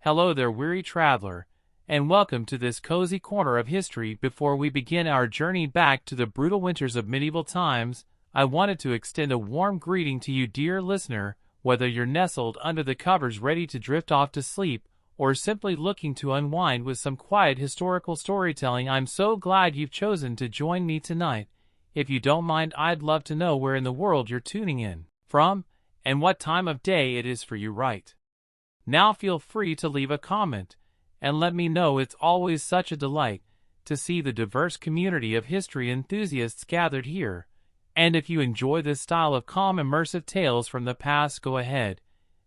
Hello there, weary traveler, and welcome to this cozy corner of history. Before we begin our journey back to the brutal winters of medieval times, I wanted to extend a warm greeting to you, dear listener, whether you're nestled under the covers ready to drift off to sleep, or simply looking to unwind with some quiet historical storytelling. I'm so glad you've chosen to join me tonight. If you don't mind, I'd love to know where in the world you're tuning in from, and what time of day it is for you right now. Feel free to leave a comment, and let me know. It's always such a delight to see the diverse community of history enthusiasts gathered here. And if you enjoy this style of calm, immersive tales from the past, go ahead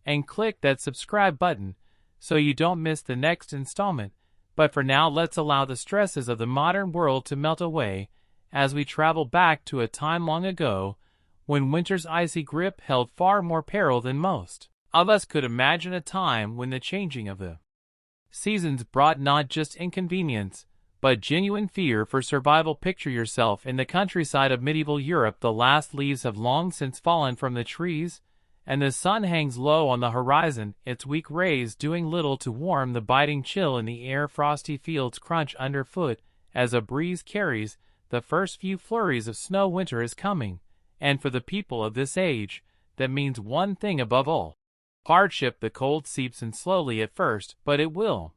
and click that subscribe button so you don't miss the next installment. But for now, let's allow the stresses of the modern world to melt away as we travel back to a time long ago when winter's icy grip held far more peril than most of us could imagine. A time when the changing of the seasons brought not just inconvenience, but genuine fear for survival. Picture yourself in the countryside of medieval Europe. The last leaves have long since fallen from the trees, and the sun hangs low on the horizon, its weak rays doing little to warm the biting chill in the air. Frosty fields crunch underfoot as a breeze carries the first few flurries of snow. Winter is coming, and for the people of this age, that means one thing above all: hardship. The cold seeps in slowly at first, but it will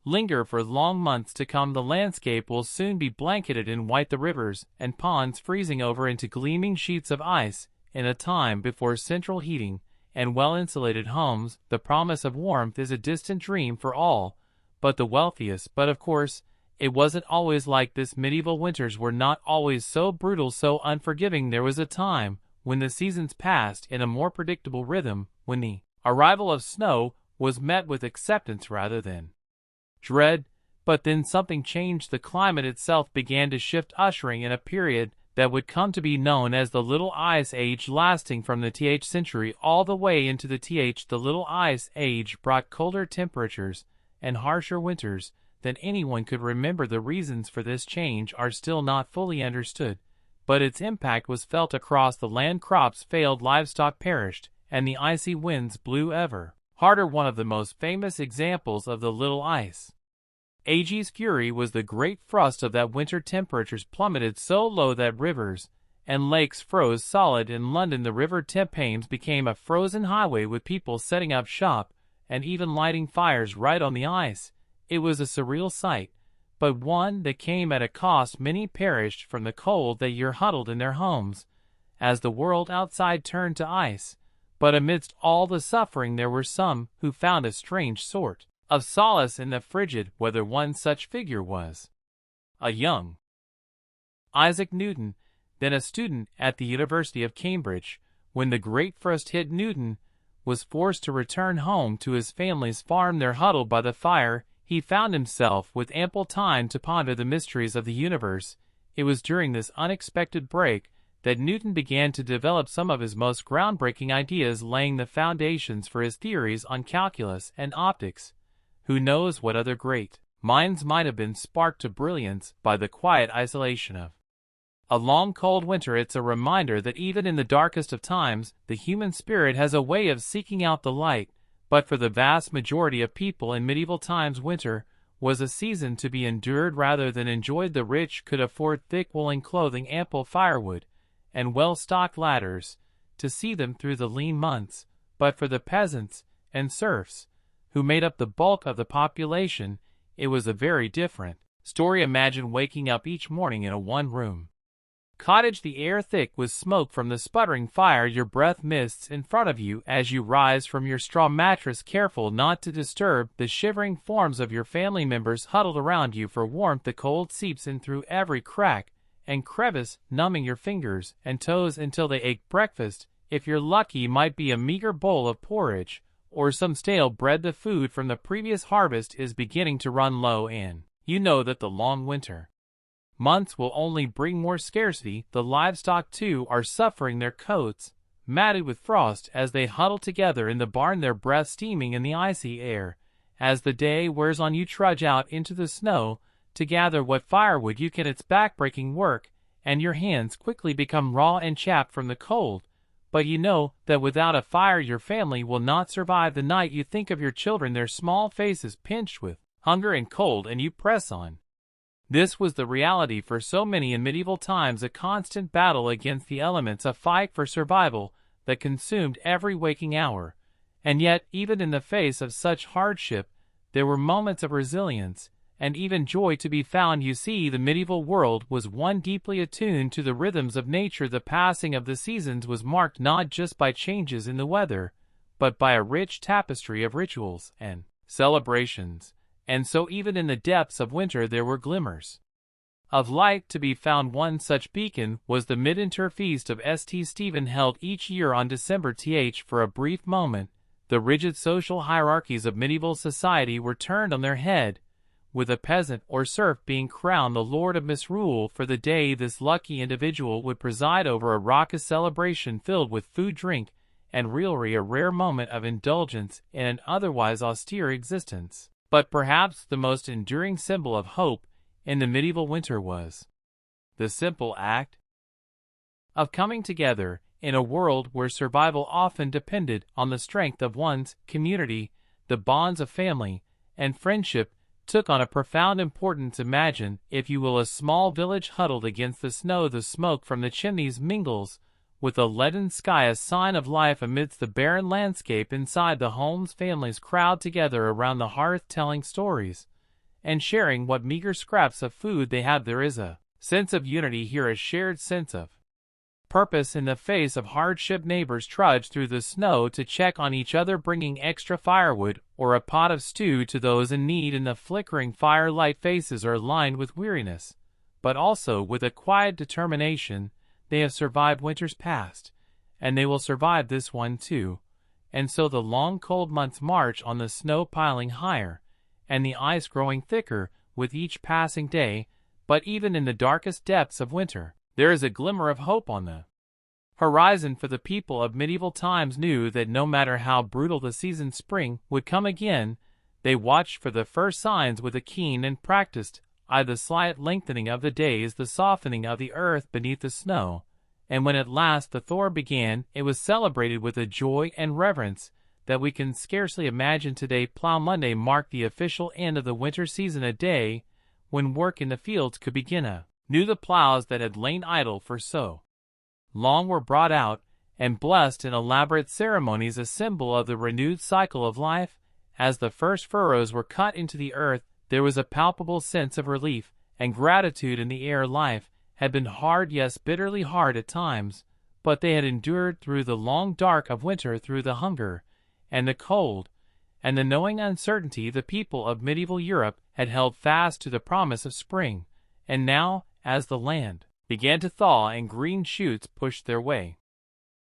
linger for long months to come. The landscape will soon be blanketed in white, the rivers and ponds freezing over into gleaming sheets of ice. In a time before central heating and well-insulated homes, the promise of warmth is a distant dream for all but the wealthiest. But of course, it wasn't always like this. Medieval winters were not always so brutal, so unforgiving. There was a time when the seasons passed in a more predictable rhythm, when the arrival of snow was met with acceptance rather than dread. But then something changed. The climate itself began to shift, ushering in a period that would come to be known as the Little Ice Age, lasting from the th century all the way into the th. The Little Ice Age brought colder temperatures and harsher winters than anyone could remember. The reasons for this change are still not fully understood, but its impact was felt across the land. Crops failed, livestock perished, and the icy winds blew ever harder. One of the most famous examples of the Little Ice Age's fury was the great frost of that winter. Temperatures plummeted so low that rivers and lakes froze solid. In London, the River Thames became a frozen highway, with people setting up shop and even lighting fires right on the ice. It was a surreal sight, but one that came at a cost. Many perished from the cold that year, huddled in their homes as the world outside turned to ice. But amidst all the suffering, there were some who found a strange sort of solace in the frigid weather. One such figure was a young Isaac Newton, then a student at the University of Cambridge. When the great frost hit, Newton was forced to return home to his family's farm. There, huddled by the fire, he found himself with ample time to ponder the mysteries of the universe. It was during this unexpected break that Newton began to develop some of his most groundbreaking ideas, laying the foundations for his theories on calculus and optics. Who knows what other great minds might have been sparked to brilliance by the quiet isolation of a long, cold winter. It's a reminder that even in the darkest of times, the human spirit has a way of seeking out the light. But for the vast majority of people in medieval times, winter was a season to be endured rather than enjoyed. The rich could afford thick woolen clothing, ample firewood, and well-stocked ladders to see them through the lean months. But for the peasants and serfs, who made up the bulk of the population, it was a very different story. Imagine waking up each morning in a one-room cottage, the air thick with smoke from the sputtering fire. Your breath mists in front of you as you rise from your straw mattress, careful not to disturb the shivering forms of your family members huddled around you for warmth. The cold seeps in through every crack and crevice, numbing your fingers and toes until they ache. Breakfast, if you're lucky, might be a meager bowl of porridge or some stale bread. The food from the previous harvest is beginning to run low, and you know that the long winter months will only bring more scarcity. The livestock, too, are suffering, their coats matted with frost as they huddle together in the barn, their breath steaming in the icy air. As the day wears on, you trudge out into the snow to gather what firewood you can. It's backbreaking work, and your hands quickly become raw and chapped from the cold. but you know that without a fire your family will not survive the night. You think of your children, their small faces pinched with hunger and cold, and you press on. This was the reality for so many in medieval times, a constant battle against the elements, a fight for survival that consumed every waking hour. And yet, even in the face of such hardship, there were moments of resilience and even joy to be found. You see, the medieval world was one deeply attuned to the rhythms of nature. The passing of the seasons was marked not just by changes in the weather, but by a rich tapestry of rituals and celebrations. And so even in the depths of winter there were glimmers of light to be found. One such beacon was the midwinter feast of St. Stephen, held each year on December. For a brief moment, the rigid social hierarchies of medieval society were turned on their head, with a peasant or serf being crowned the lord of misrule for the day. This lucky individual would preside over a raucous celebration filled with food, drink, and revelry, a rare moment of indulgence in an otherwise austere existence. But perhaps the most enduring symbol of hope in the medieval winter was the simple act of coming together in a world where survival often depended on the strength of one's community. The bonds of family and friendship took on a profound importance. Imagine, if you will, a small village huddled against the snow. The smoke from the chimneys mingles with a leaden sky, a sign of life amidst the barren landscape. Inside the homes, families crowd together around the hearth, telling stories and sharing what meager scraps of food they have. There is a sense of unity here, a shared sense of purpose in the face of hardship. Neighbors trudge through the snow to check on each other, bringing extra firewood or a pot of stew to those in need. In the flickering firelight, faces are lined with weariness, but also with a quiet determination. They have survived winters past, and they will survive this one too. And so the long cold months march on, the snow piling higher, and the ice growing thicker with each passing day. But even in the darkest depths of winter, there is a glimmer of hope on the horizon. For the people of medieval times knew that no matter how brutal the season, spring would come again. They watched for the first signs with a keen and practiced eye, the slight lengthening of the days, the softening of the earth beneath the snow. And when at last the thaw began, it was celebrated with a joy and reverence that we can scarcely imagine today. Plow Monday marked the official end of the winter season, a day when work in the fields could begin anew. The plows that had lain idle for so long were brought out and blessed in elaborate ceremonies, a symbol of the renewed cycle of life. As the first furrows were cut into the earth, there was a palpable sense of relief and gratitude in the air. Life had been hard, yes, bitterly hard at times, but they had endured through the long dark of winter, through the hunger and the cold and the knowing uncertainty. The people of medieval Europe had held fast to the promise of spring, and now, as the land began to thaw and green shoots pushed their way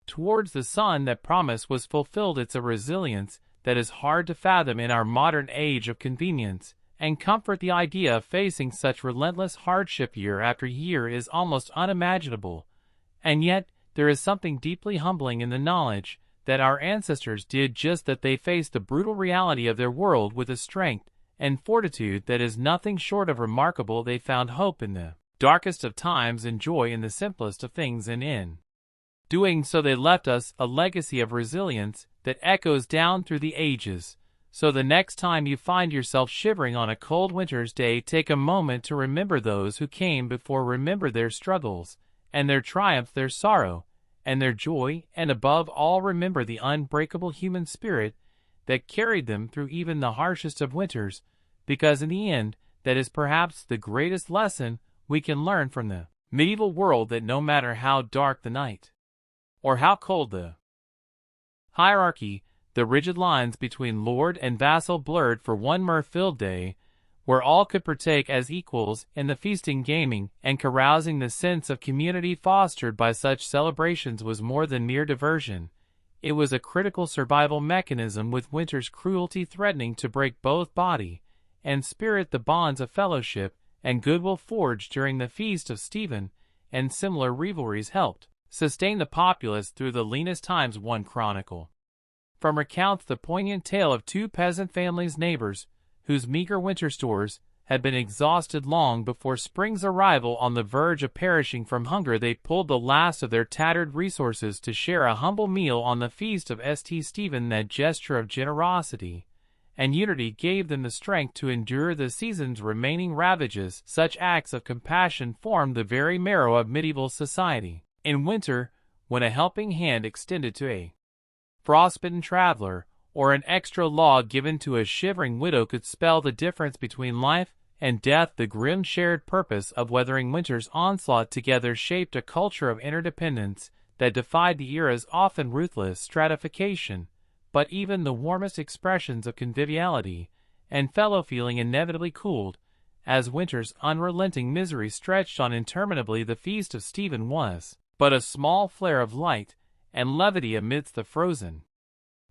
towards the sun, that promise was fulfilled. It's a resilience that is hard to fathom in our modern age of convenience and comfort. The idea of facing such relentless hardship year after year is almost unimaginable, and yet there is something deeply humbling in the knowledge that our ancestors did just that. They faced the brutal reality of their world with a strength and fortitude that is nothing short of remarkable. They found hope in the darkest of times and joy in the simplest of things, and in doing so they left us a legacy of resilience that echoes down through the ages. So the next time you find yourself shivering on a cold winter's day, take a moment to remember those who came before. Remember their struggles and their triumphs, their sorrow and their joy, and above all, remember the unbreakable human spirit that carried them through even the harshest of winters, because in the end, that is perhaps the greatest lesson we can learn from the medieval world, that no matter how dark the night or how cold the hierarchy, the rigid lines between lord and vassal blurred for one mirth-filled day, where all could partake as equals in the feasting, gaming, and carousing. The sense of community fostered by such celebrations was more than mere diversion. It was a critical survival mechanism. With winter's cruelty threatening to break both body and spirit, the bonds of fellowship and goodwill forged during the feast of Stephen and similar revelries helped sustain the populace through the leanest times. One chronicle recounts the poignant tale of two peasant families, neighbors, whose meager winter stores had been exhausted long before spring's arrival. On the verge of perishing from hunger, they pulled the last of their tattered resources to share a humble meal on the feast of St. Stephen. That gesture of generosity and unity gave them the strength to endure the season's remaining ravages. Such acts of compassion formed the very marrow of medieval society. In winter, when a helping hand extended to a frostbitten traveler, or an extra log given to a shivering widow, could spell the difference between life and death, the grim shared purpose of weathering winter's onslaught together shaped a culture of interdependence that defied the era's often ruthless stratification. But even the warmest expressions of conviviality and fellow-feeling inevitably cooled, as winter's unrelenting misery stretched on interminably. The feast of Stephen was but a small flare of light and levity amidst the frozen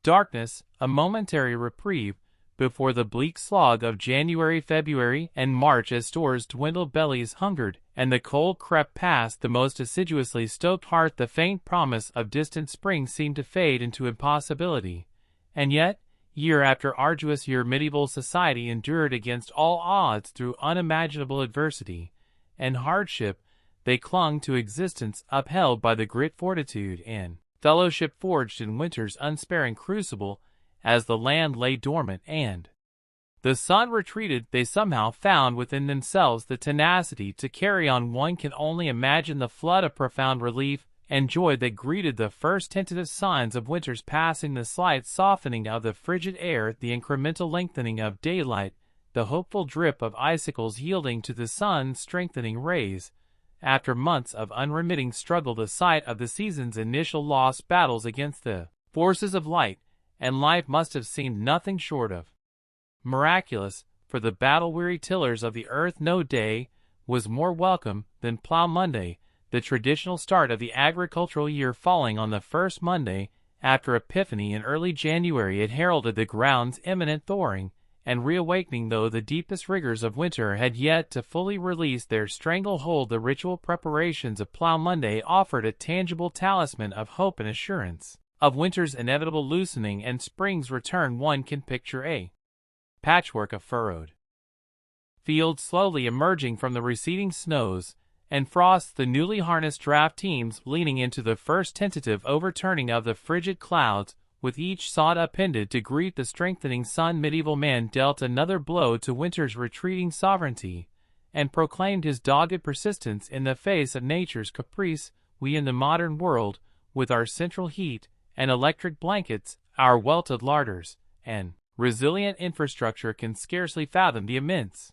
darkness, a momentary reprieve before the bleak slog of January, February, and March. As stores dwindled, bellies hungered, and the cold crept past the most assiduously stoked heart, the faint promise of distant spring seemed to fade into impossibility. And yet, year after arduous year, medieval society endured against all odds through unimaginable adversity and hardship. They clung to existence, upheld by the grit, fortitude, and fellowship forged in winter's unsparing crucible. As the land lay dormant and the sun retreated, they somehow found within themselves the tenacity to carry on. One can only imagine the flood of profound relief and joy that greeted the first tentative signs of winter's passing, the slight softening of the frigid air, the incremental lengthening of daylight, the hopeful drip of icicles yielding to the sun's strengthening rays. After months of unremitting struggle, the sight of the season's initial lost battles against the forces of light and life must have seemed nothing short of miraculous. For the battle-weary tillers of the earth, no day was more welcome than Plow Monday, the traditional start of the agricultural year. Falling on the first Monday after Epiphany in early January, it heralded the ground's imminent thawing and reawakening. Though the deepest rigors of winter had yet to fully release their stranglehold, the ritual preparations of Plow Monday offered a tangible talisman of hope and assurance of winter's inevitable loosening and spring's return. One can picture a patchwork of furrowed fields slowly emerging from the receding snows and frosts, the newly harnessed draft teams leaning into the first tentative overturning of the frigid clouds, with each sod appended to greet the strengthening sun. Medieval man dealt another blow to winter's retreating sovereignty and proclaimed his dogged persistence in the face of nature's caprice. We in the modern world, with our central heat and electric blankets, our welted larders, and resilient infrastructure, can scarcely fathom the immense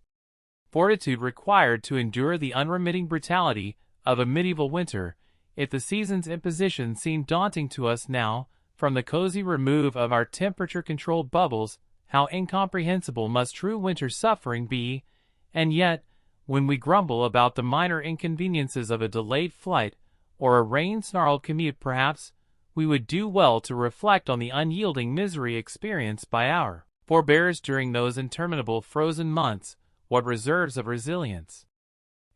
fortitude required to endure the unremitting brutality of a medieval winter. If the season's imposition seemed daunting to us now, from the cozy remove of our temperature-controlled bubbles, how incomprehensible must true winter suffering be. And yet, when we grumble about the minor inconveniences of a delayed flight or a rain-snarled commute, perhaps we would do well to reflect on the unyielding misery experienced by our forebears during those interminable frozen months. What reserves of resilience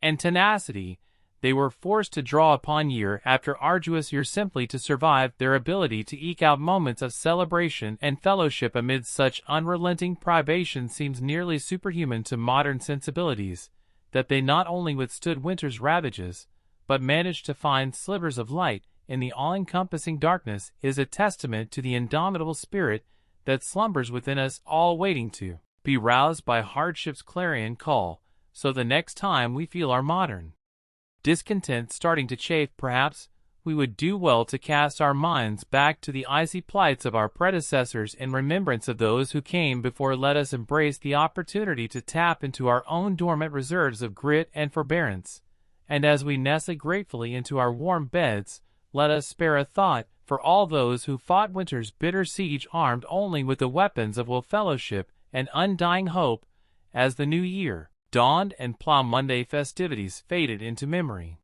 and tenacity they were forced to draw upon year after arduous year simply to survive. Their ability to eke out moments of celebration and fellowship amid such unrelenting privation seems nearly superhuman to modern sensibilities. That they not only withstood winter's ravages, but managed to find slivers of light in the all-encompassing darkness, is a testament to the indomitable spirit that slumbers within us all, waiting to be roused by hardship's clarion call. So the next time we feel our modern discontent starting to chafe, perhaps we would do well to cast our minds back to the icy plights of our predecessors in remembrance of those who came before. Let us embrace the opportunity to tap into our own dormant reserves of grit and forbearance, and as we nestle gratefully into our warm beds, let us spare a thought for all those who fought winter's bitter siege armed only with the weapons of will, fellowship, and undying hope. As the new year dawned and Plow Monday festivities faded into memory,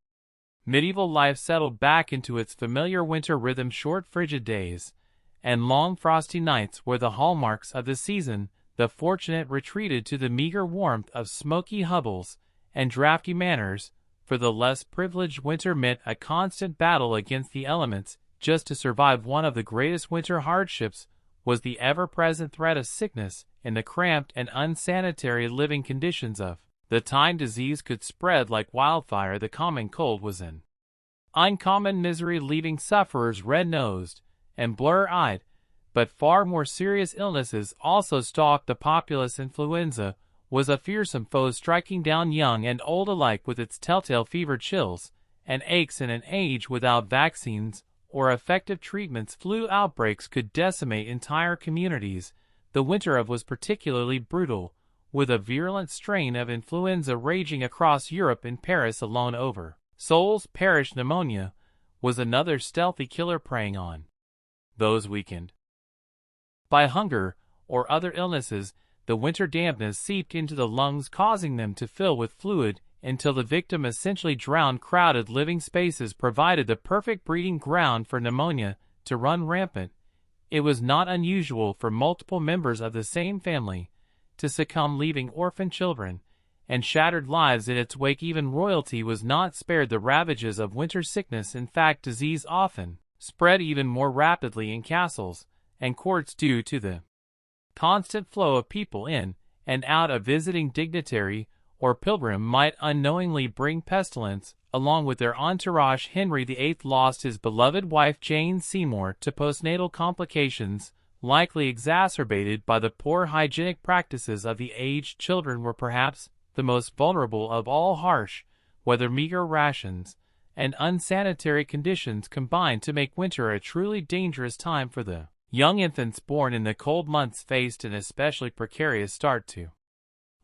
medieval life settled back into its familiar winter rhythm. Short frigid days and long frosty nights were the hallmarks of the season. The fortunate retreated to the meager warmth of smoky hovels and drafty manors. For the less privileged, winter meant a constant battle against the elements. Just to survive one of the greatest winter hardships was the ever-present threat of sickness in the cramped and unsanitary living conditions of the time. Disease could spread like wildfire. The common cold was an uncommon misery, leaving sufferers red-nosed and blur-eyed, but far more serious illnesses also stalked the populace. Influenza was a fearsome foe, striking down young and old alike with its telltale fever, chills, and aches. In an age without vaccines or effective treatments, flu outbreaks could decimate entire communities. The winter of was particularly brutal, with a virulent strain of influenza raging across Europe. In Paris alone, over souls perished. Pneumonia was another stealthy killer, preying on those weakened by hunger or other illnesses. The winter dampness seeped into the lungs, causing them to fill with fluid until the victim essentially drowned. Crowded living spaces provided the perfect breeding ground for pneumonia to run rampant. It was not unusual for multiple members of the same family to succumb, leaving orphan children and shattered lives in its wake. Even royalty was not spared the ravages of winter sickness. In fact, disease often spread even more rapidly in castles and courts due to the constant flow of people in and out. A visiting dignitary or pilgrim might unknowingly bring pestilence along with their entourage. Henry VIII lost his beloved wife Jane Seymour to postnatal complications, likely exacerbated by the poor hygienic practices of the age. Children were perhaps the most vulnerable of all. Harsh weather, meager rations, and unsanitary conditions combined to make winter a truly dangerous time for the young. Infants born in the cold months faced an especially precarious start to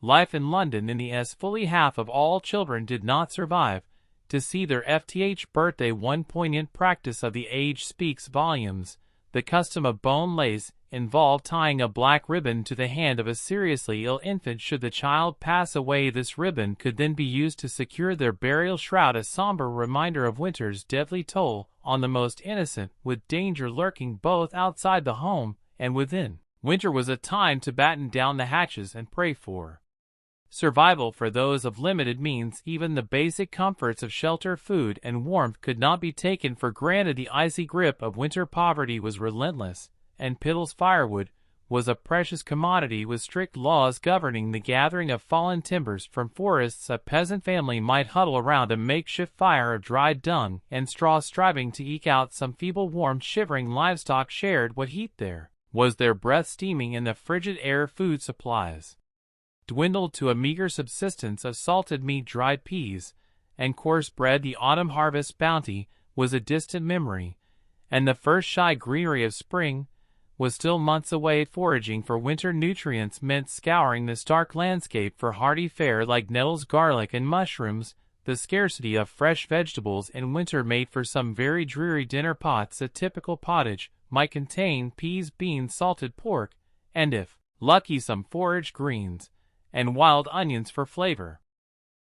life in London. In the S, fully half of all children did not survive to see their FTH birthday. One poignant practice of the age speaks volumes. The custom of bone lace involved tying a black ribbon to the hand of a seriously ill infant. Should the child pass away, this ribbon could then be used to secure their burial shroud, a somber reminder of winter's deadly toll on the most innocent, with danger lurking both outside the home and within. Winter was a time to batten down the hatches and pray for survival for those of limited means. Even the basic comforts of shelter, food, and warmth could not be taken for granted. The icy grip of winter poverty was relentless, and Piddle's firewood was a precious commodity, with strict laws governing the gathering of fallen timbers from forests. A peasant family might huddle around a makeshift fire of dried dung and straw, striving to eke out some feeble warmth. Shivering livestock shared what heat there was, their breath steaming in the frigid air. Food supplies dwindled to a meager subsistence of salted meat, dried peas, and coarse bread. The autumn harvest bounty was a distant memory, and the first shy greenery of spring was still months away. Foraging for winter nutrients meant scouring the stark landscape for hearty fare like nettles, garlic, and mushrooms. The scarcity of fresh vegetables in winter made for some very dreary dinner pots. A typical pottage might contain peas, beans, salted pork, and if lucky, some foraged greens and wild onions for flavor.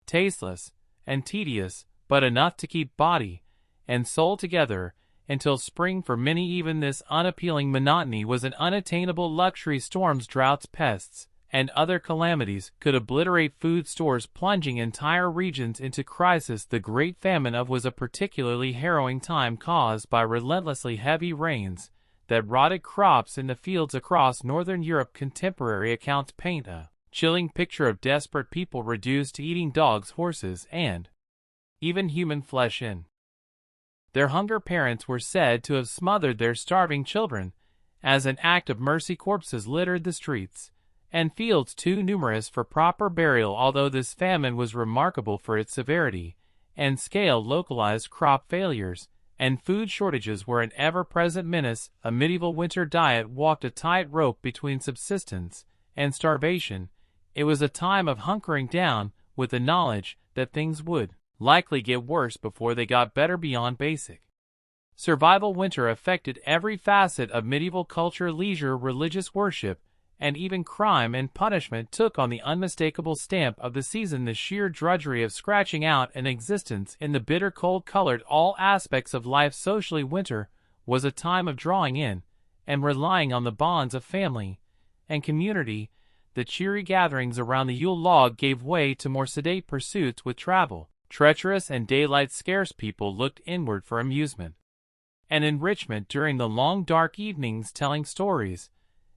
Tasteless and tedious, but enough to keep body and soul together until spring. For many, even this unappealing monotony was an unattainable luxury. Storms, droughts, pests, and other calamities could obliterate food stores, plunging entire regions into crisis. The Great Famine of was a particularly harrowing time, caused by relentlessly heavy rains that rotted crops in the fields across northern Europe. Contemporary accounts paint a chilling picture of desperate people reduced to eating dogs, horses, and even human flesh. In their hunger, parents were said to have smothered their starving children. As an act of mercy, corpses littered the streets and fields too numerous for proper burial. Although this famine was remarkable for its severity and scale, localized crop failures and food shortages were an ever-present menace. A medieval winter diet walked a tightrope between subsistence and starvation. It was a time of hunkering down, with the knowledge that things would likely get worse before they got better. Beyond basic survival, winter affected every facet of medieval culture. Leisure, religious worship, and even crime and punishment took on the unmistakable stamp of the season. The sheer drudgery of scratching out an existence in the bitter cold colored all aspects of life. Socially, winter was a time of drawing in and relying on the bonds of family and community. The cheery gatherings around the Yule log gave way to more sedate pursuits, with travel treacherous and daylight scarce. People looked inward for amusement and enrichment during the long dark evenings, telling stories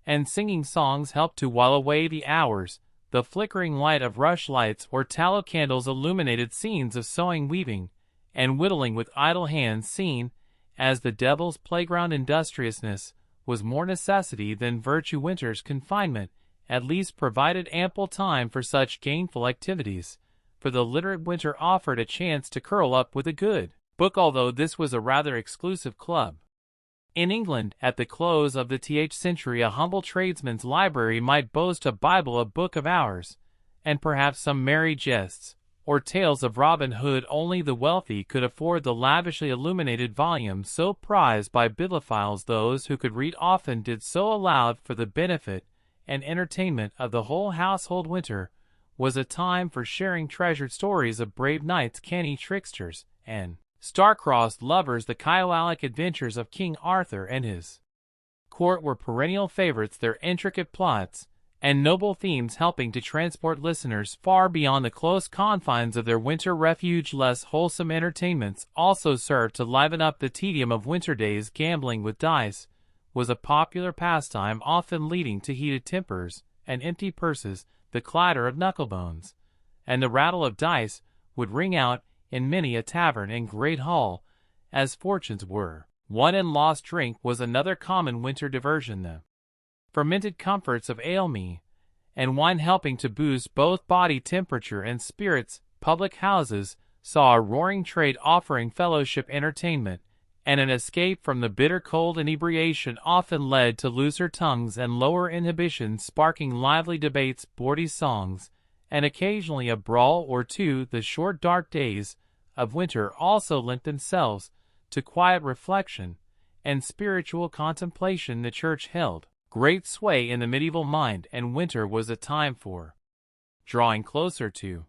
and singing songs helped to while away the hours. The flickering light of rushlights or tallow candles illuminated scenes of sewing, weaving, and whittling with idle hands, seen as the devil's playground. Industriousness was more necessity than virtue. Winter's confinement at least provided ample time for such gainful activities, for the literate winter offered a chance to curl up with a good book, although this was a rather exclusive club. In England, at the close of the th century, a humble tradesman's library might boast a Bible, a book of hours, and perhaps some merry jests, or tales of Robin Hood. Only the wealthy could afford the lavishly illuminated volumes so prized by bibliophiles. Those who could read often did so aloud for the benefit and entertainment of the whole household. Winter was a time for sharing treasured stories of brave knights, canny tricksters, and star-crossed lovers. The chivalric adventures of King Arthur and his court were perennial favorites, their intricate plots and noble themes helping to transport listeners far beyond the close confines of their winter refuge. Less wholesome entertainments also served to liven up the tedium of winter days. Gambling with dice was a popular pastime, often leading to heated tempers and empty purses. The clatter of knucklebones and the rattle of dice would ring out in many a tavern and great hall, as fortunes were won, and lost drink was another common winter diversion. The fermented comforts of ale, mead, and wine helping to boost both body temperature and spirits. Public houses saw a roaring trade, offering fellowship, entertainment, and an escape from the bitter cold. Inebriation often led to looser tongues and lower inhibitions, sparking lively debates, sporty songs, and occasionally a brawl or two. The short dark days of winter also lent themselves to quiet reflection and spiritual contemplation. The church held great sway in the medieval mind, and winter was a time for drawing closer to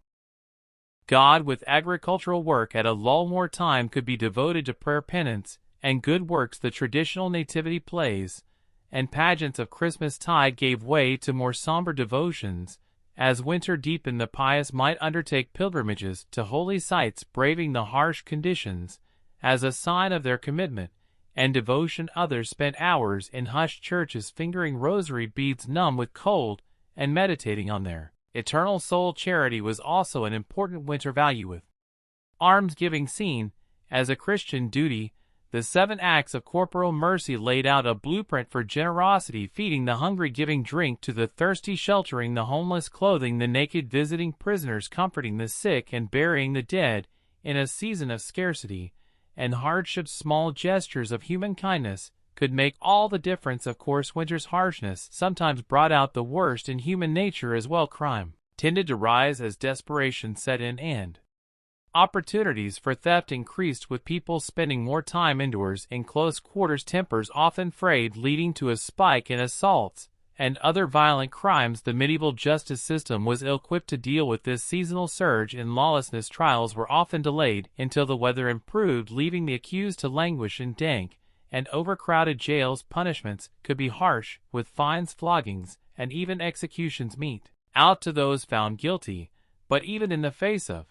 God. With agricultural work at a lull, more time could be devoted to prayer, penance, and good works. The traditional nativity plays and pageants of Christmastide gave way to more somber devotions. As winter deepened, the pious might undertake pilgrimages to holy sites, braving the harsh conditions as a sign of their commitment and devotion. Others spent hours in hushed churches, fingering rosary beads, numb with cold, and meditating on their eternal soul. Charity was also an important winter value, with almsgiving seen as a Christian duty. The 7 acts of corporal mercy laid out a blueprint for generosity: feeding the hungry, giving drink to the thirsty, sheltering the homeless, clothing the naked, visiting prisoners, comforting the sick, and burying the dead in a season of scarcity and hardship. Small gestures of human kindness could make all the difference. Of course, winter's harshness sometimes brought out the worst in human nature as well. Crime tended to rise as desperation set in, and opportunities for theft increased, with people spending more time indoors in close quarters. Tempers often frayed, leading to a spike in assaults and other violent crimes. The medieval justice system was ill-equipped to deal with this seasonal surge in lawlessness. Trials were often delayed until the weather improved, leaving the accused to languish in dank and overcrowded jails. Punishments could be harsh, with fines, floggings, and even executions mete out to those found guilty. But even in the face of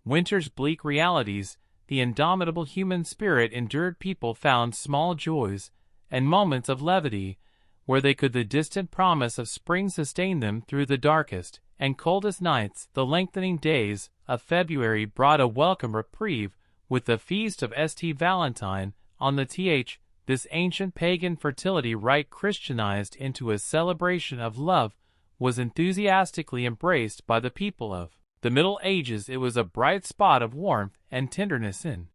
winter's bleak realities, the indomitable human spirit endured. People found small joys and moments of levity where they could. The distant promise of spring sustained them through the darkest and coldest nights. The lengthening days of February brought a welcome reprieve, with the feast of St. Valentine on the th. This ancient pagan fertility rite, Christianized into a celebration of love, was enthusiastically embraced by the people of the Middle Ages. It was a bright spot of warmth and tenderness in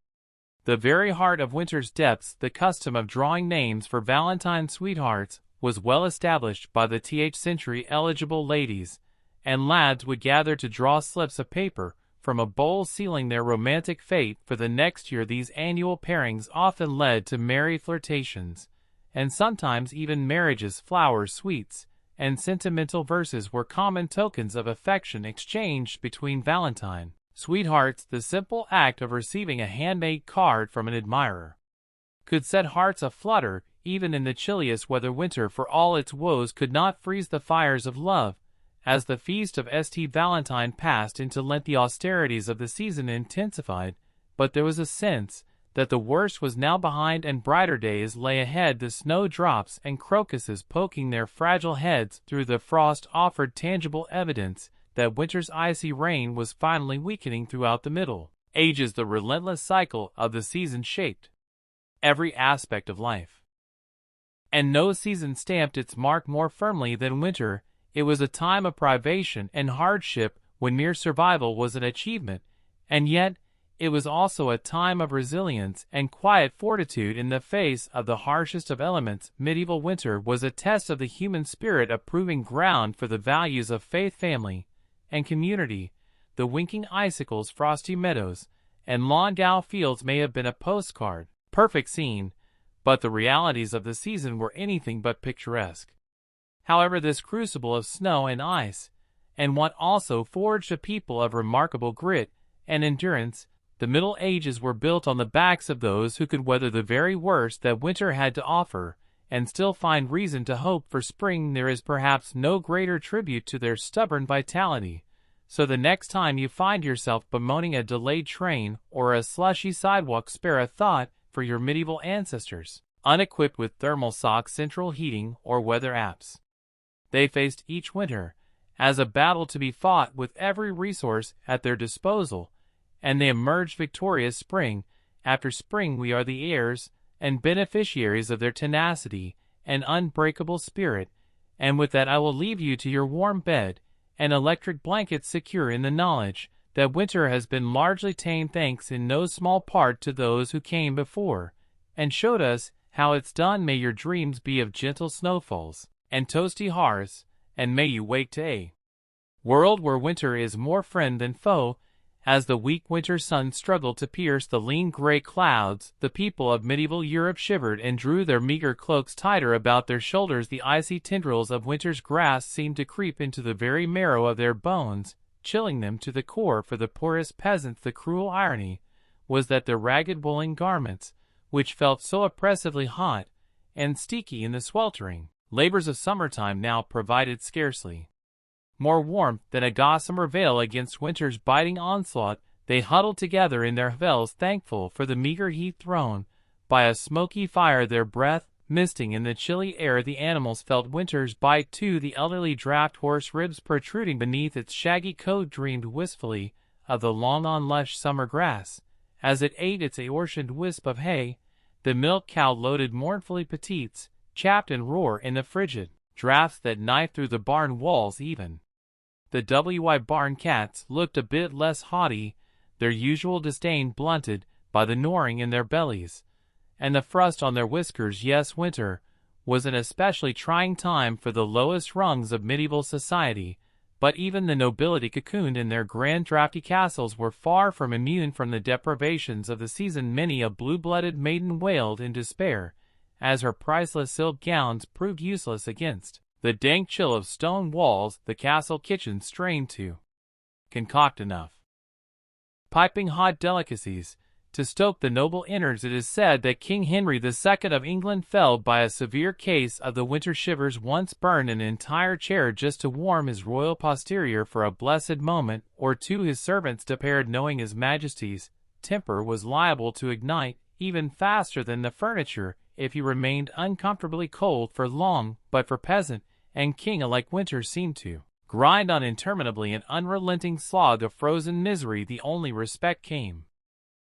the very heart of winter's depths. The custom of drawing names for Valentine's sweethearts was well established by the th century. Eligible ladies and lads would gather to draw slips of paper from a bowl, sealing their romantic fate for the next year. These annual pairings often led to merry flirtations, and sometimes even marriages. Flowers, sweets, and sentimental verses were common tokens of affection exchanged between Valentine sweethearts. The simple act of receiving a handmade card from an admirer could set hearts aflutter, even in the chilliest weather. Winter, for all its woes, could not freeze the fires of love. As the feast of St. Valentine passed into Lent, the austerities of the season intensified, but there was a sense that the worst was now behind and brighter days lay ahead. The snowdrops and crocuses poking their fragile heads through the frost offered tangible evidence that winter's icy reign was finally weakening. Throughout the Middle Ages, the relentless cycle of the season shaped every aspect of life, and no season stamped its mark more firmly than winter. It was a time of privation and hardship when mere survival was an achievement, and yet it was also a time of resilience and quiet fortitude in the face of the harshest of elements. Medieval winter was a test of the human spirit, a proving ground for the values of faith, family, and community. The winking icicles, frosty meadows, and Landau fields may have been a postcard perfect scene, but the realities of the season were anything but picturesque. However, this crucible of snow and ice and what also forged a people of remarkable grit and endurance. The Middle Ages were built on the backs of those who could weather the very worst that winter had to offer, and still find reason to hope for spring. There is perhaps no greater tribute to their stubborn vitality. So the next time you find yourself bemoaning a delayed train or a slushy sidewalk, spare a thought for your medieval ancestors, unequipped with thermal socks, central heating, or weather apps. They faced each winter as a battle to be fought with every resource at their disposal, and they emerged victorious spring after spring. We are the heirs and beneficiaries of their tenacity and unbreakable spirit, and with that I will leave you to your warm bed and electric blankets, secure in the knowledge that winter has been largely tamed, thanks in no small part to those who came before and showed us how it's done. May your dreams be of gentle snowfalls and toasty hearths, and may you wake to a world where winter is more friend than foe. As the weak winter sun struggled to pierce the lean gray clouds, the people of medieval Europe shivered and drew their meager cloaks tighter about their shoulders. The icy tendrils of winter's grass seemed to creep into the very marrow of their bones, chilling them to the core. For the poorest peasants, the cruel irony was that their ragged woolen garments, which felt so oppressively hot and sticky in the sweltering labors of summertime, now provided scarcely more warmth than a gossamer veil against winter's biting onslaught. They huddled together in their havels, thankful for the meager heat thrown by a smoky fire, their breath misting in the chilly air. The animals felt winter's bite too. The elderly draft horse, ribs protruding beneath its shaggy coat, dreamed wistfully of the long on lush summer grass as it ate its aortioned wisp of hay. The milk cow loaded mournfully, petites chapped and roar in the frigid drafts that knifed through the barn walls. Even the W.I. barn cats looked a bit less haughty, their usual disdain blunted by the gnawing in their bellies and the frost on their whiskers. Yes, winter was an especially trying time for the lowest rungs of medieval society, but even the nobility, cocooned in their grand draughty castles, were far from immune from the deprivations of the season. Many a blue-blooded maiden wailed in despair as her priceless silk gowns proved useless against the dank chill of stone walls. The castle kitchen strained to concoct enough piping hot delicacies to stoke the noble innards. It is said that King Henry II of England, felled by a severe case of the winter shivers, once burned an entire chair just to warm his royal posterior for a blessed moment or two. His servants declared, knowing His Majesty's temper was liable to ignite even faster than the furniture if he remained uncomfortably cold for long. But for peasant and king alike, winter seemed to grind on interminably, an unrelenting slog of frozen misery. The only respect came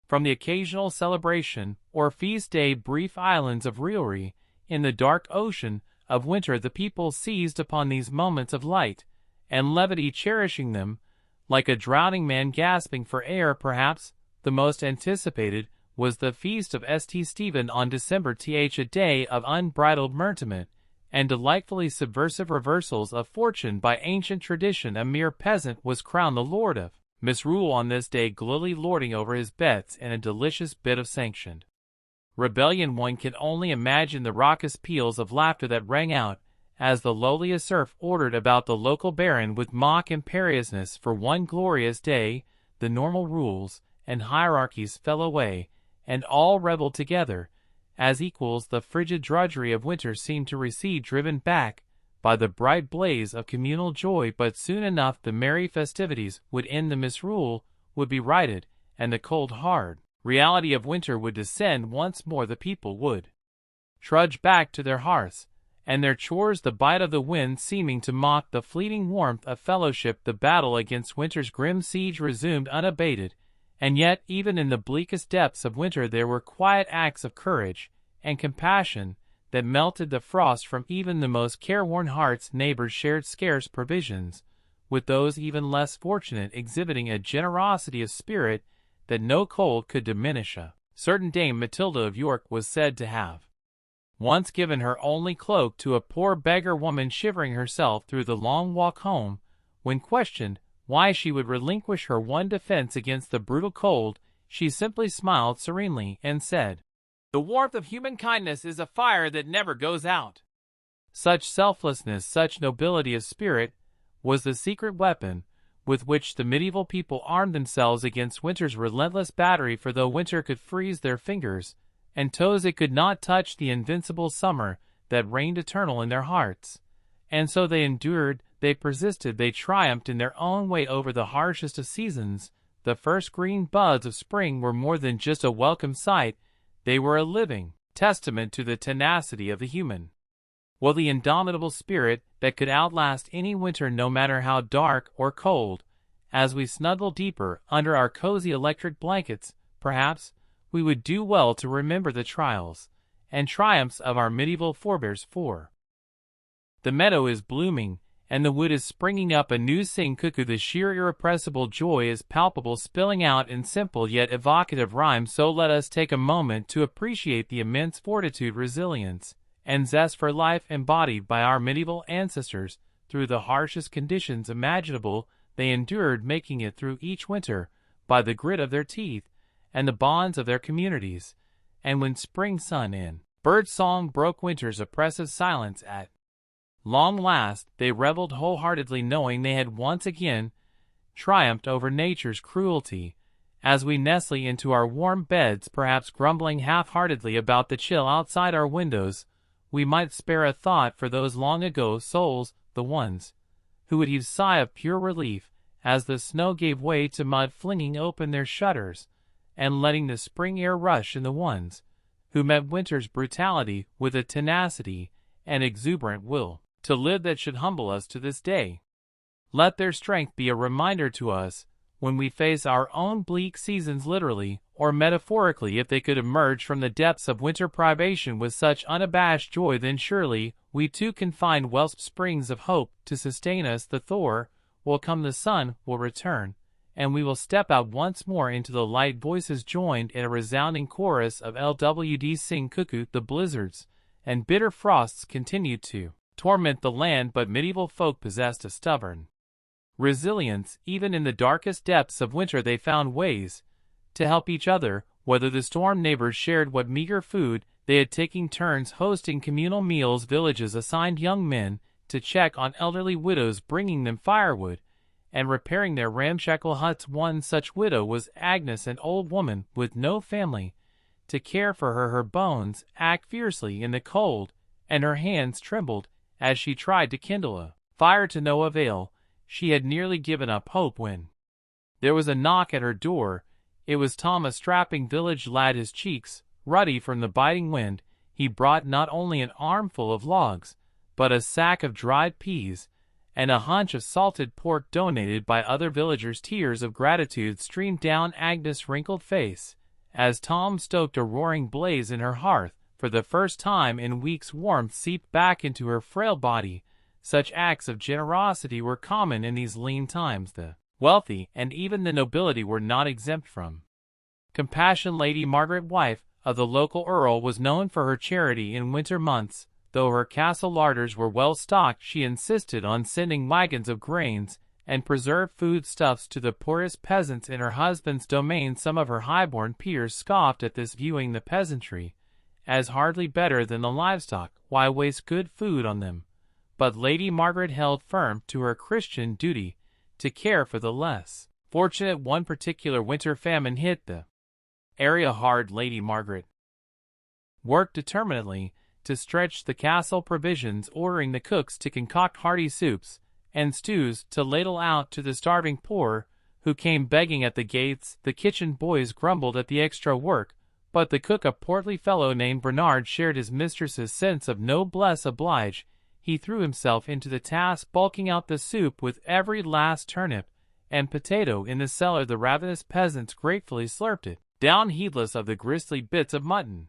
from the occasional celebration or feast day, brief islands of revelry in the dark ocean of winter. The people seized upon these moments of light and levity, cherishing them like a drowning man gasping for air. Perhaps the most anticipated was the feast of St. Stephen on December—a day of unbridled merriment and delightfully subversive reversals of fortune. By ancient tradition, a mere peasant was crowned the lord of misrule on this day, gloomily lording over his bets and a delicious bit of sanctioned rebellion. One can only imagine the raucous peals of laughter that rang out as the lowliest serf ordered about the local baron with mock imperiousness. For one glorious day the normal rules and hierarchies fell away, and all reveled together as equals. The frigid drudgery of winter seemed to recede, driven back by the bright blaze of communal joy. But soon enough the merry festivities would end, the misrule would be righted, and the cold hard reality of winter would descend once more, the people would trudge back to their hearths and their chores, the bite of the wind seeming to mock the fleeting warmth of fellowship. The battle against winter's grim siege resumed unabated, and yet even in the bleakest depths of winter there were quiet acts of courage and compassion that melted the frost from even the most careworn hearts. Neighbors shared scarce provisions with those even less fortunate, exhibiting a generosity of spirit that no cold could diminish. A certain Dame Matilda of York was said to have once given her only cloak to a poor beggar woman shivering herself through the long walk home. When questioned why she would relinquish her one defense against the brutal cold, she simply smiled serenely and said, "The warmth of human kindness is a fire that never goes out." Such selflessness, such nobility of spirit, was the secret weapon with which the medieval people armed themselves against winter's relentless battery. For though winter could freeze their fingers and toes, it could not touch the invincible summer that reigned eternal in their hearts. And so they endured, they persisted, they triumphed in their own way over the harshest of seasons. The first green buds of spring were more than just a welcome sight, they were a living testament to the tenacity of the human will, the indomitable spirit that could outlast any winter, no matter how dark or cold. As we snuggle deeper under our cozy electric blankets, perhaps we would do well to remember the trials and triumphs of our medieval forebears. For the meadow is blooming, and the wood is springing up anew. Sing cuckoo, the sheer irrepressible joy is palpable, spilling out in simple yet evocative rhyme. So let us take a moment to appreciate the immense fortitude, resilience, and zest for life embodied by our medieval ancestors. Through the harshest conditions imaginable, they endured, making it through each winter by the grit of their teeth and the bonds of their communities. And when spring sun and bird song broke winter's oppressive silence, at long last they reveled wholeheartedly, knowing they had once again triumphed over nature's cruelty. As we nestle into our warm beds, perhaps grumbling half-heartedly about the chill outside our windows, we might spare a thought for those long-ago souls, the ones who would heave sigh of pure relief as the snow gave way to mud, flinging open their shutters and letting the spring air rush in, the ones who met winter's brutality with a tenacity and exuberant will to live that should humble us to this day. Let their strength be a reminder to us when we face our own bleak seasons, literally or metaphorically. If they could emerge from the depths of winter privation with such unabashed joy, then surely we too can find well springs of hope to sustain us. The Thor will come, the sun will return, and we will step out once more into the light. Voices joined in a resounding chorus of LWD. Sing cuckoo, the blizzards and bitter frosts continued to torment the land, but medieval folk possessed a stubborn resilience. Even in the darkest depths of winter they found ways to help each other, whether the storm neighbors shared what meager food they had, taking turns hosting communal meals. Villages assigned young men to check on elderly widows, bringing them firewood and repairing their ramshackle huts. One such widow was Agnes, an old woman with no family to care for her. Her bones ached fiercely in the cold, and her hands trembled as she tried to kindle a fire, to no avail. She had nearly given up hope when there was a knock at her door. It was Tom, a strapping village lad, his cheeks ruddy from the biting wind. He brought not only an armful of logs, but a sack of dried peas and a hunch of salted pork donated by other villagers. Tears of gratitude streamed down Agnes' wrinkled face as Tom stoked a roaring blaze in her hearth. For the first time in weeks, warmth seeped back into her frail body. Such acts of generosity were common in these lean times. The wealthy and even the nobility were not exempt from compassion. Lady Margaret, wife of the local earl, was known for her charity in winter months. Though her castle larders were well stocked, she insisted on sending wagons of grains and preserved foodstuffs to the poorest peasants in her husband's domain. Some of her highborn peers scoffed at this, viewing the peasantry as hardly better than the livestock. Why waste good food on them? But Lady Margaret held firm to her Christian duty to care for the less fortunate. One particular winter famine hit the area hard. Lady Margaret worked determinedly to stretch the castle provisions, ordering the cooks to concoct hearty soups and stews to ladle out to the starving poor. who came begging at the gates. The kitchen boys grumbled at the extra work, but the cook, a portly fellow named Bernard, shared his mistress's sense of noblesse oblige. He threw himself into the task, bulking out the soup with every last turnip and potato in the cellar. The ravenous peasants gratefully slurped it down, heedless of the gristly bits of mutton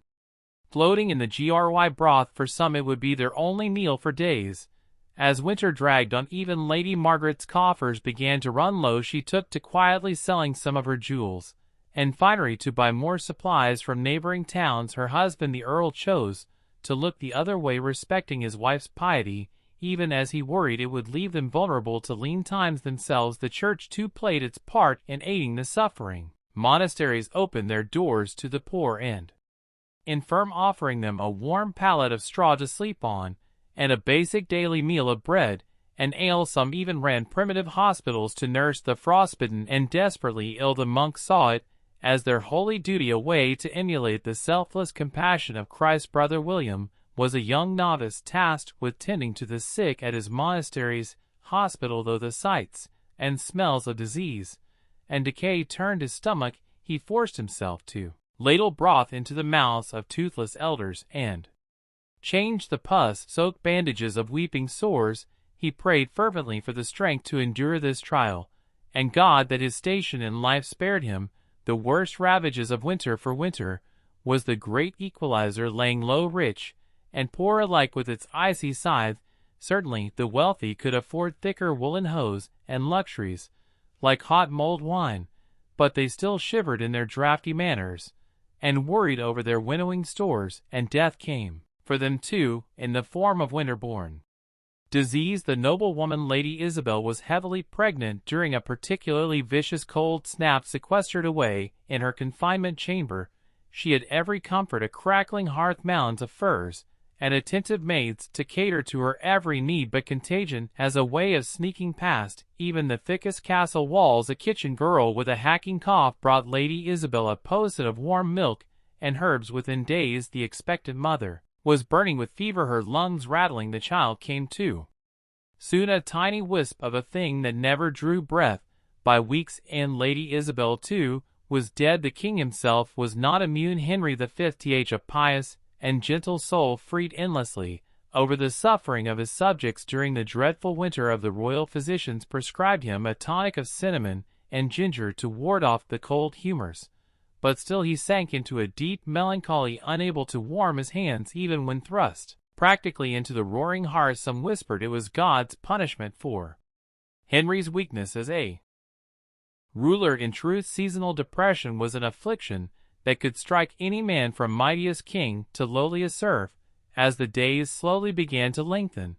floating in the gry broth. For some it would be their only meal for days. As winter dragged on, even Lady Margaret's coffers began to run low. She took to quietly selling some of her jewels and finery to buy more supplies from neighboring towns. Her husband, the Earl, chose to look the other way respecting his wife's piety, even as he worried it would leave them vulnerable to lean times themselves. The church too played its part in aiding the suffering. Monasteries opened their doors to the poor and infirm, offering them a warm pallet of straw to sleep on and a basic daily meal of bread and ale. Some even ran primitive hospitals to nurse the frostbitten and desperately ill. The monks saw it as their holy duty, a way to emulate the selfless compassion of Christ. Brother William was a young novice tasked with tending to the sick at his monastery's hospital. Though the sights and smells of disease and decay turned his stomach, he forced himself to ladle broth into the mouths of toothless elders and change the pus-soaked bandages of weeping sores. He prayed fervently for the strength to endure this trial, and God that his station in life spared him the worst ravages of winter. For winter was the great equalizer, laying low rich and poor alike with its icy scythe. Certainly the wealthy could afford thicker woolen hose and luxuries like hot mulled wine, but they still shivered in their draughty manners and worried over their winnowing stores, and death came for them too, in the form of winter-born disease. The noblewoman Lady Isabel was heavily pregnant during a particularly vicious cold snap. Sequestered away in her confinement chamber, she had every comfort, a crackling hearth, mounds of furs, and attentive maids to cater to her every need. But contagion has a way of sneaking past even the thickest castle walls. A kitchen girl with a hacking cough brought Lady Isabel a posset of warm milk and herbs. Within days the expectant mother was burning with fever, her lungs rattling. The child came too soon, a tiny wisp of a thing that never drew breath. By weeks and Lady Isabel too was dead. The king himself was not immune. Henry V, a pious and gentle soul, freed endlessly over the suffering of his subjects during the dreadful winter. Of the royal physicians prescribed him a tonic of cinnamon and ginger to ward off the cold humors, but still he sank into a deep melancholy, unable to warm his hands even when thrust practically into the roaring hearth. Some whispered it was God's punishment for Henry's weakness as a ruler. In truth, seasonal depression was an affliction that could strike any man, from mightiest king to lowliest serf. As the days slowly began to lengthen,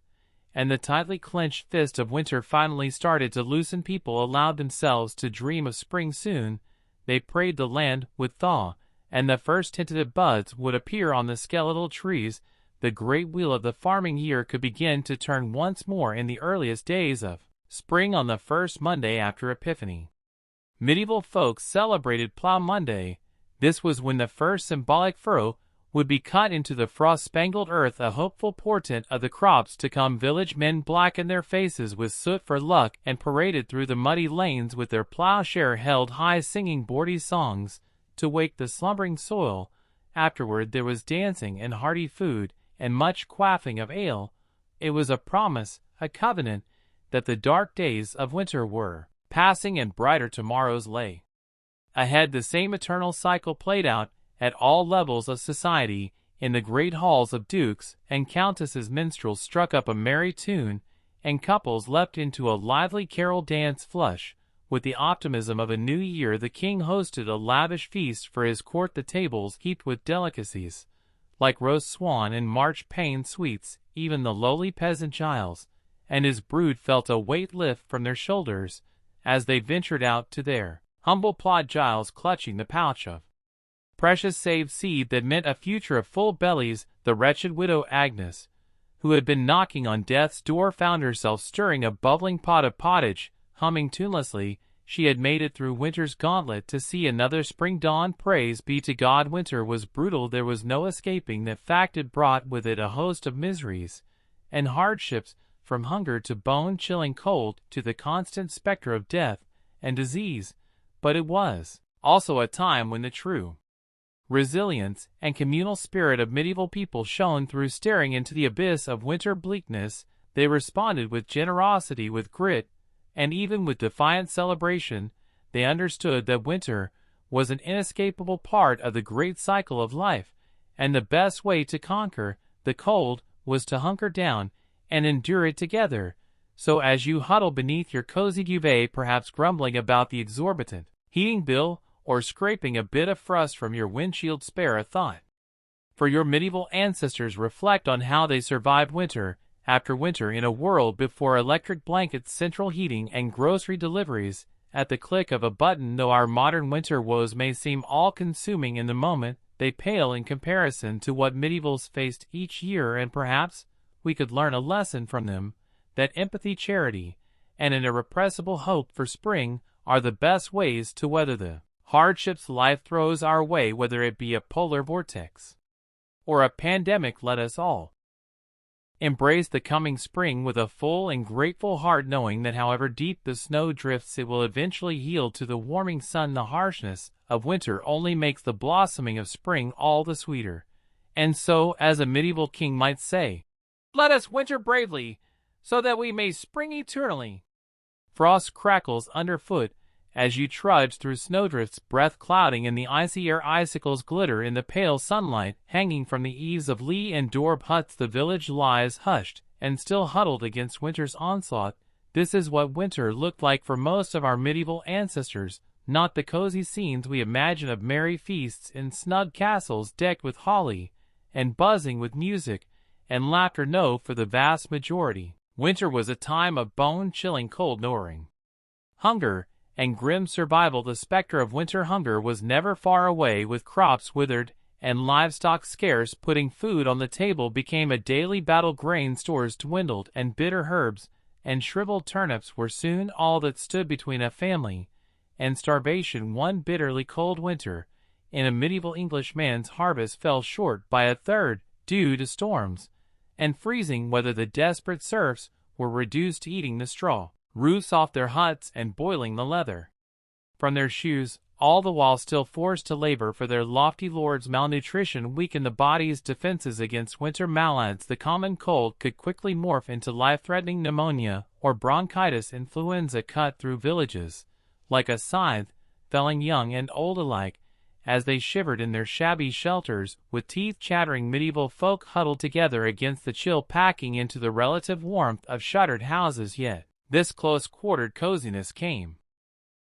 and the tightly clenched fist of winter finally started to loosen, people allowed themselves to dream of spring. Soon they prayed the land would thaw, and the first tentative buds would appear on the skeletal trees. The great wheel of the farming year could begin to turn once more in the earliest days of spring, on the first Monday after Epiphany. Medieval folks celebrated Plow Monday. This was when the first symbolic furrow would be cut into the frost-spangled earth, a hopeful portent of the crops to come. Village men blackened their faces with soot for luck and paraded through the muddy lanes with their plowshare held high, singing Bordy songs to wake the slumbering soil. Afterward there was dancing and hearty food and much quaffing of ale. It was a promise, a covenant, that the dark days of winter were passing and brighter tomorrows lay ahead. The same eternal cycle played out at all levels of society. In the great halls of dukes and countesses, minstrels struck up a merry tune, and couples leapt into a lively carol dance. Flush with the optimism of a new year, the king hosted a lavish feast for his court, the tables heaped with delicacies like roast swan and marchpane sweets. Even the lowly peasant Giles and his brood felt a weight lift from their shoulders as they ventured out to their humble plot. Giles clutching the pouch of precious saved seed that meant a future of full bellies. The wretched widow Agnes, who had been knocking on death's door, found herself stirring a bubbling pot of pottage, humming tunelessly. She had made it through winter's gauntlet to see another spring dawn. Praise be to God. Winter was brutal. There was no escaping the fact. It brought with it a host of miseries and hardships, from hunger to bone-chilling cold to the constant specter of death and disease, but it was also a time when the true resilience and communal spirit of medieval people shone through. Staring into the abyss of winter bleakness, they responded with generosity, with grit, and even with defiant celebration. They understood that winter was an inescapable part of the great cycle of life, and the best way to conquer the cold was to hunker down and endure it together. So as you huddle beneath your cozy duvet, perhaps grumbling about the exorbitant heating bill or scraping a bit of frost from your windshield, spare a thought for your medieval ancestors. Reflect on how they survived winter after winter in a world before electric blankets, central heating, and grocery deliveries at the click of a button. Though our modern winter woes may seem all-consuming in the moment, they pale in comparison to what medievals faced each year, and perhaps we could learn a lesson from them, that empathy, charity, and an irrepressible hope for spring are the best ways to weather the hardships life throws our way. Whether it be a polar vortex or a pandemic, let us all embrace the coming spring with a full and grateful heart, knowing that however deep the snow drifts, it will eventually yield to the warming sun. The harshness of winter only makes the blossoming of spring all the sweeter. And so, as a medieval king might say, "Let us winter bravely, so that we may spring eternally." Frost crackles underfoot as you trudge through snowdrifts, breath clouding in the icy air. Icicles glitter in the pale sunlight hanging from the eaves of lee and dorp huts. The village lies hushed and still, huddled against winter's onslaught. This is what winter looked like for most of our medieval ancestors, not the cozy scenes we imagine of merry feasts in snug castles decked with holly and buzzing with music and laughter. No, for the vast majority, winter was a time of bone-chilling cold, gnawing hunger, and grim survival. The specter of winter hunger was never far away. With crops withered and livestock scarce, putting food on the table became a daily battle. Grain stores dwindled, and bitter herbs and shriveled turnips were soon all that stood between a family and starvation. One bitterly cold winter in a medieval Englishman's harvest fell short by a third, due to storms and freezing weather. The desperate serfs were reduced to eating the straw roofs off their huts and boiling the leather from their shoes, all the while still forced to labor for their lofty lords. Malnutrition weakened the body's defenses against winter maladies. The common cold could quickly morph into life-threatening pneumonia or bronchitis. Influenza cut through villages like a scythe, felling young and old alike as they shivered in their shabby shelters, with teeth chattering. Medieval folk huddled together against the chill, packing into the relative warmth of shuttered houses. Yet this close-quartered coziness came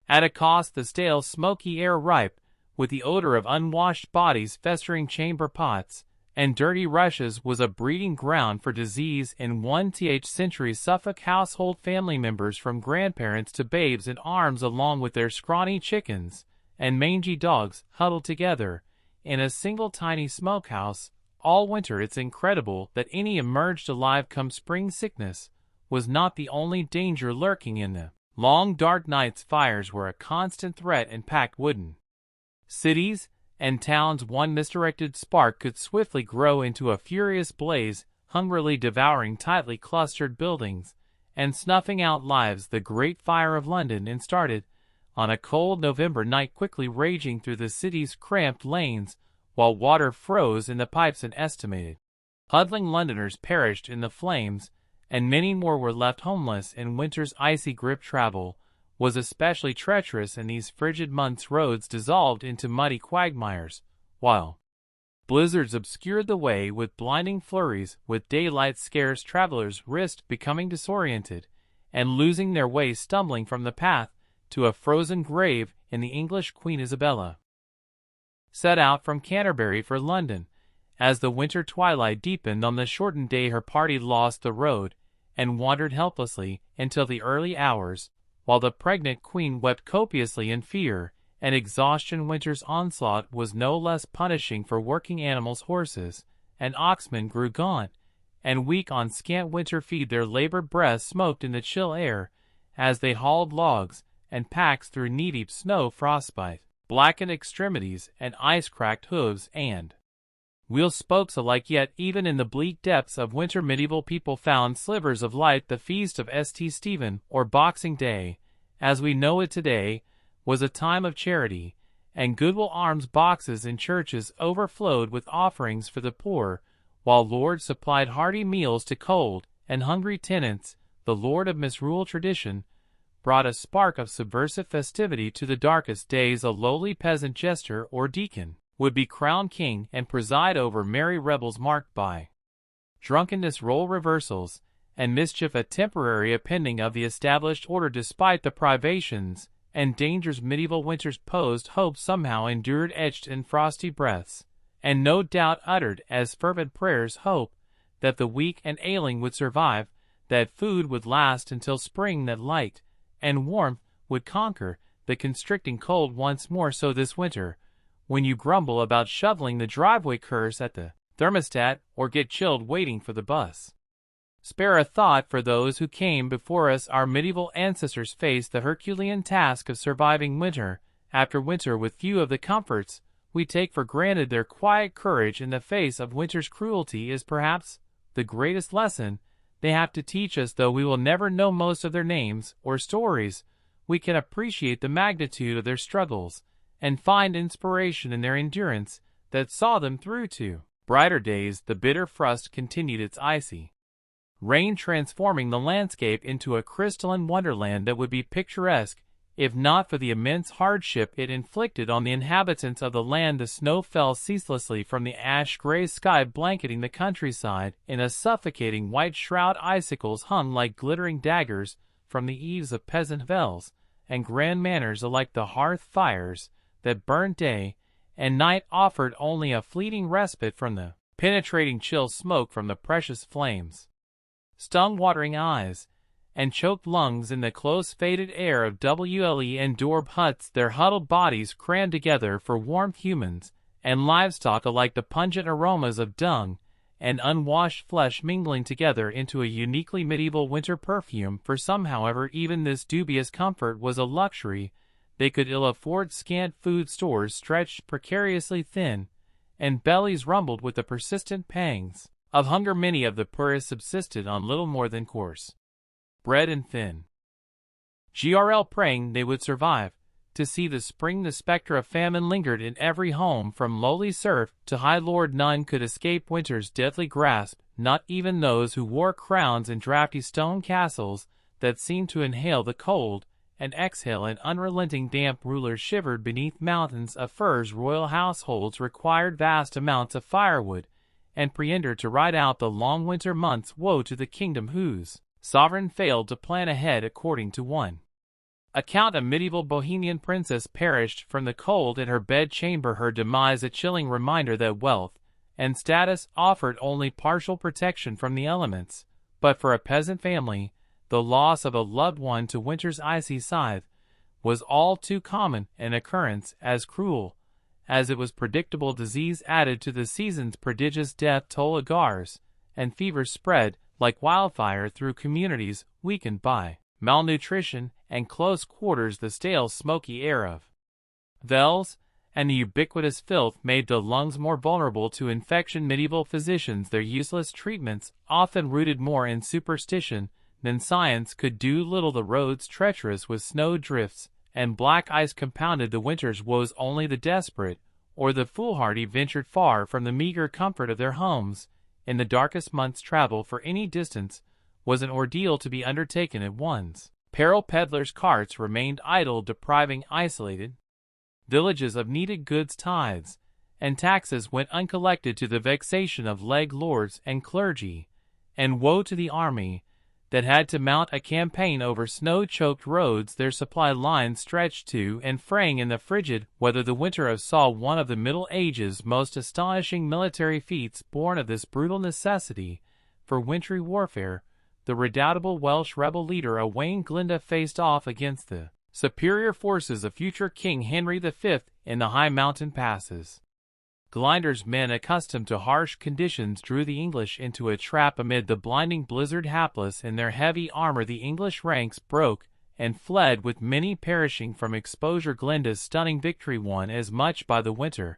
at a cost. The stale, smoky air, ripe with the odor of unwashed bodies, festering chamber pots, and dirty rushes, was a breeding ground for disease in 1th century Suffolk household. Family members from grandparents to babes in arms, along with their scrawny chickens and mangy dogs, huddled together in a single tiny smokehouse all winter. It's incredible that any emerged alive come spring. Sickness was not the only danger lurking in the long dark nights. Fires were a constant threat in packed wooden cities and towns. One misdirected spark could swiftly grow into a furious blaze, hungrily devouring tightly clustered buildings and snuffing out lives. The Great Fire of London started on a cold November night, quickly raging through the city's cramped lanes, while water froze in the pipes. An estimated huddling Londoners perished in the flames, and many more were left homeless in winter's icy grip. Travel was especially treacherous in these frigid months. Roads dissolved into muddy quagmires, while blizzards obscured the way with blinding flurries. With daylight scarce, travelers risked becoming disoriented and losing their way, stumbling from the path to a frozen grave. In the English Queen Isabella set out from Canterbury for London. As the winter twilight deepened on the shortened day, her party lost the road and wandered helplessly until the early hours, while the pregnant queen wept copiously in fear and exhaustion. Winter's onslaught was no less punishing for working animals. Horses and oxen grew gaunt and weak on scant winter feed. Their labored breaths smoked in the chill air as they hauled logs and packs through knee-deep snow. Frostbite blackened extremities and ice-cracked hooves and wheel spokes alike. Yet even in the bleak depths of winter, medieval people found slivers of light. The feast of St. Stephen, or Boxing Day, as we know it today, was a time of charity, and goodwill alms boxes in churches overflowed with offerings for the poor, while lords supplied hearty meals to cold and hungry tenants. The lord of misrule tradition brought a spark of subversive festivity to the darkest days. A lowly peasant jester or deacon would be crowned king and preside over merry revels marked by drunkenness, role reversals, and mischief, a temporary appending of the established order. Despite the privations and dangers medieval winters posed, hope somehow endured, etched in frosty breaths, and no doubt uttered as fervent prayers, hope that the weak and ailing would survive, that food would last until spring, that light and warmth would conquer the constricting cold once more. So this winter, when you grumble about shoveling the driveway, curse at the thermostat, or get chilled waiting for the bus, spare a thought for those who came before us. Our medieval ancestors faced the Herculean task of surviving winter after winter with few of the comforts we take for granted. Their quiet courage in the face of winter's cruelty is perhaps the greatest lesson they have to teach us. Though we will never know most of their names or stories, we can appreciate the magnitude of their struggles and find inspiration in their endurance that saw them through to brighter days. The bitter frost continued its icy rain, transforming the landscape into a crystalline wonderland that would be picturesque if not for the immense hardship it inflicted on the inhabitants of the land. The snow fell ceaselessly from the ash-gray sky, blanketing the countryside in a suffocating white shroud. Icicles hung like glittering daggers from the eaves of peasant villas and grand manors alike. The hearth fires that burned day and night offered only a fleeting respite from the penetrating chill smoke from the precious flames. Stung watering eyes and choked lungs in the close faded air of WLE and Dorb huts, their huddled bodies crammed together for warmth. Humans and livestock alike, the pungent aromas of dung and unwashed flesh mingling together into a uniquely medieval winter perfume. For some, however, even this dubious comfort was a luxury they could ill afford. Scant food stores stretched precariously thin, and bellies rumbled with the persistent pangs of hunger. Many of the poorest subsisted on little more than coarse bread and thin gruel, praying they would survive to see the spring. The specter of famine lingered in every home, from lowly serf to high lord. None could escape winter's deadly grasp, not even those who wore crowns and draughty stone castles that seemed to inhale the cold and exhale an unrelenting damp. Rulers shivered beneath mountains of furs. Royal households required vast amounts of firewood and provender to ride out the long winter months. Woe to the kingdom whose sovereign failed to plan ahead. According to one account, a medieval Bohemian princess perished from the cold in her bedchamber, her demise a chilling reminder that wealth and status offered only partial protection from the elements. But for a peasant family, the loss of a loved one to winter's icy scythe was all too common an occurrence, as cruel as it was predictable. Disease added to the season's prodigious death toll. Agars and fevers spread like wildfire through communities weakened by malnutrition and close quarters. The stale, smoky air of vels and the ubiquitous filth made the lungs more vulnerable to infection. Medieval physicians, their useless treatments, often rooted more in superstition than science, could do little. The roads, treacherous with snow drifts and black ice, compounded the winter's woes. Only the desperate or the foolhardy ventured far from the meager comfort of their homes. In the darkest months, travel for any distance was an ordeal to be undertaken at one's peril. Peddlers' carts remained idle, depriving isolated villages of needed goods. Tithes and taxes went uncollected, to the vexation of leg lords and clergy. And woe to the army that had to mount a campaign over snow-choked roads. Their supply lines stretched to and fraying in the frigid weather. The winter of saw one of the Middle Age's most astonishing military feats born of this brutal necessity for wintry warfare. The redoubtable Welsh rebel leader Owain Glyndwr faced off against the superior forces of future King Henry V in the high mountain passes. Glyndwr's men, accustomed to harsh conditions, drew the English into a trap amid the blinding blizzard. Hapless in their heavy armor, the English ranks broke and fled, with many perishing from exposure. Glyndwr's stunning victory, won as much by the winter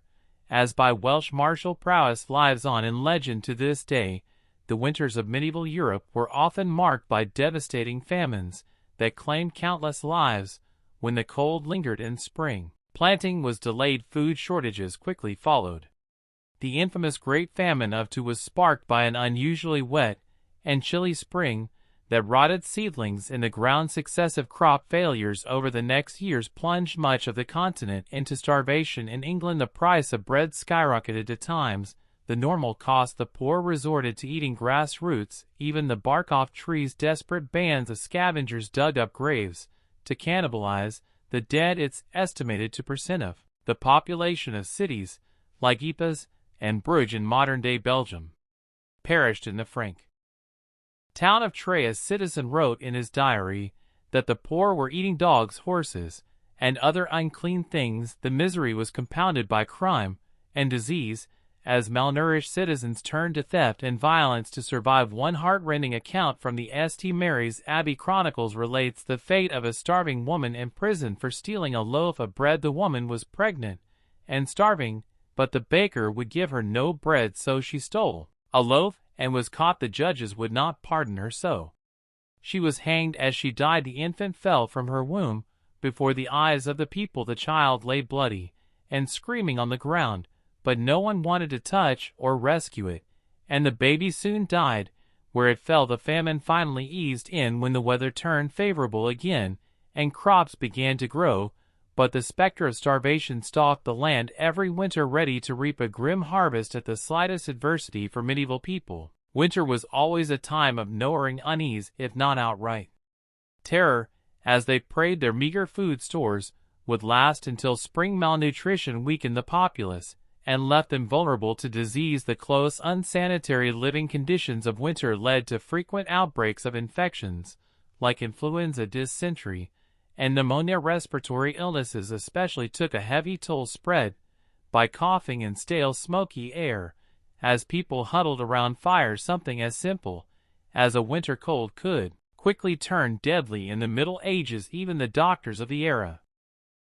as by Welsh martial prowess, lives on in legend to this day. The winters of medieval Europe were often marked by devastating famines that claimed countless lives when the cold lingered in spring. Planting was delayed, food shortages quickly followed. The infamous Great Famine of 2 was sparked by an unusually wet and chilly spring that rotted seedlings in the ground. Successive crop failures over the next years plunged much of the continent into starvation. In England, the price of bread skyrocketed to times the normal cost. The poor resorted to eating grass roots, even the bark off trees. Desperate bands of scavengers dug up graves to cannibalize the dead. It's estimated 2% of the population of cities like Ypres and Bruges in modern-day Belgium perished in the Frank town of Trey. A citizen wrote in his diary that the poor were eating dogs, horses, and other unclean things. The misery was compounded by crime and disease, as malnourished citizens turned to theft and violence to survive. One heart-rending account from the St. Mary's Abbey Chronicles relates the fate of a starving woman imprisoned for stealing a loaf of bread. The woman was pregnant and starving, but the baker would give her no bread, so she stole a loaf and was caught. The judges would not pardon her, so she was hanged. As she died, the infant fell from her womb before the eyes of the people. The child lay bloody and screaming on the ground, but no one wanted to touch or rescue it, and the baby soon died where it fell. The famine finally eased in when the weather turned favorable again and crops began to grow, but the specter of starvation stalked the land every winter, ready to reap a grim harvest at the slightest adversity. For medieval people, winter was always a time of gnawing unease, if not outright terror, as they prayed their meager food stores would last until spring. Malnutrition weakened the populace and left them vulnerable to disease. The close, unsanitary living conditions of winter led to frequent outbreaks of infections like influenza, dysentery, and pneumonia. Respiratory illnesses especially took a heavy toll, spread by coughing and stale, smoky air as people huddled around fires. Something as simple as a winter cold could quickly turn deadly. In the Middle Ages, even the doctors of the era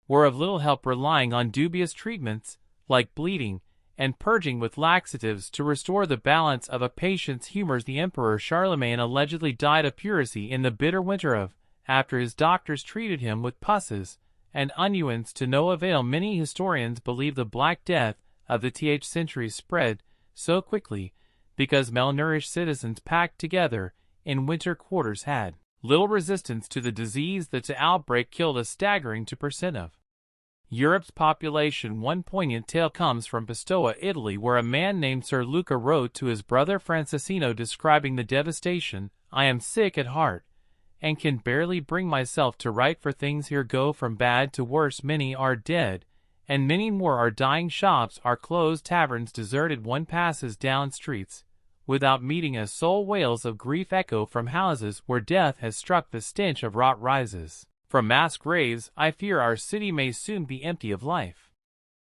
were of little help, relying on dubious treatments like bleeding and purging with laxatives to restore the balance of a patient's humors. The Emperor Charlemagne allegedly died of pleurisy in the bitter winter of after his doctors treated him with pusses and unguents to no avail. Many historians believe the Black Death of the th century spread so quickly because malnourished citizens packed together in winter quarters had little resistance to the disease. The outbreak killed a staggering 2% of Europe's population. One poignant tale comes from Pistoia, Italy, where a man named Sir Luca wrote to his brother Francesino describing the devastation. "I am sick at heart and can barely bring myself to write, for things here go from bad to worse. Many are dead, and many more are dying. Shops are closed, taverns deserted. One passes down streets without meeting a soul. Wails of grief echo from houses where death has struck. The stench of rot rises from mass graves. I fear our city may soon be empty of life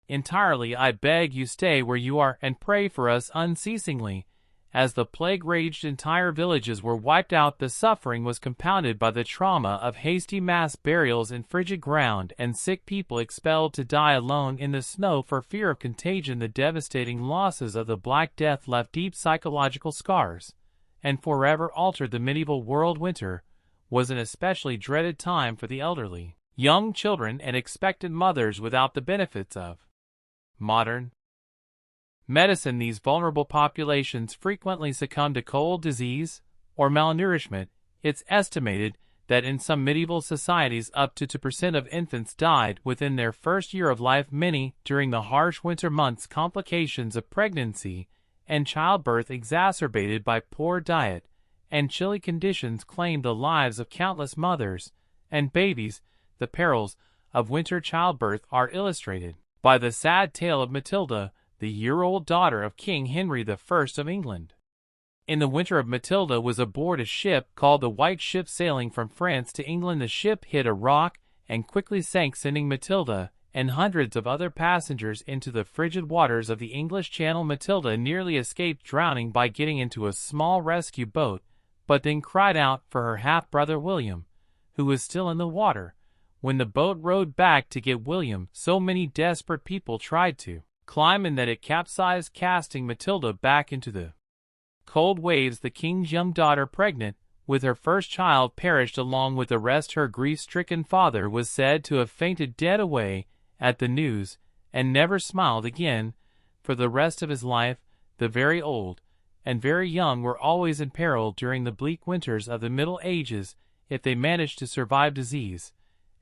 entirely. I beg you stay where you are and pray for us unceasingly." As the plague raged, entire villages were wiped out. The suffering was compounded by the trauma of hasty mass burials in frigid ground and sick people expelled to die alone in the snow for fear of contagion. The devastating losses of the Black Death left deep psychological scars and forever altered the medieval world. Winter was an especially dreaded time for the elderly, young children, and expectant mothers without the benefits of modern medicine. These vulnerable populations frequently succumbed to cold, disease, or malnourishment. It's estimated that in some medieval societies up to 2% of infants died within their first year of life. Many during the harsh winter months. Complications of pregnancy and childbirth, exacerbated by poor diet and chilly conditions, claimed the lives of countless mothers and babies. The perils of winter childbirth are illustrated by the sad tale of Matilda, the year-old daughter of King Henry I of England. In the winter of Matilda was aboard a ship called the White Ship sailing from France to England. The ship hit a rock and quickly sank, sending Matilda and hundreds of other passengers into the frigid waters of the English Channel. Matilda nearly escaped drowning by getting into a small rescue boat, but then cried out for her half-brother William, who was still in the water. When the boat rowed back to get William, so many desperate people tried to climb in that it capsized, casting Matilda back into the cold waves. The king's young daughter, pregnant with her first child perished along with the rest. Her grief-stricken father was said to have fainted dead away at the news, and never smiled again for the rest of his life. The very old and very young were always in peril during the bleak winters of the Middle Ages. If they managed to survive disease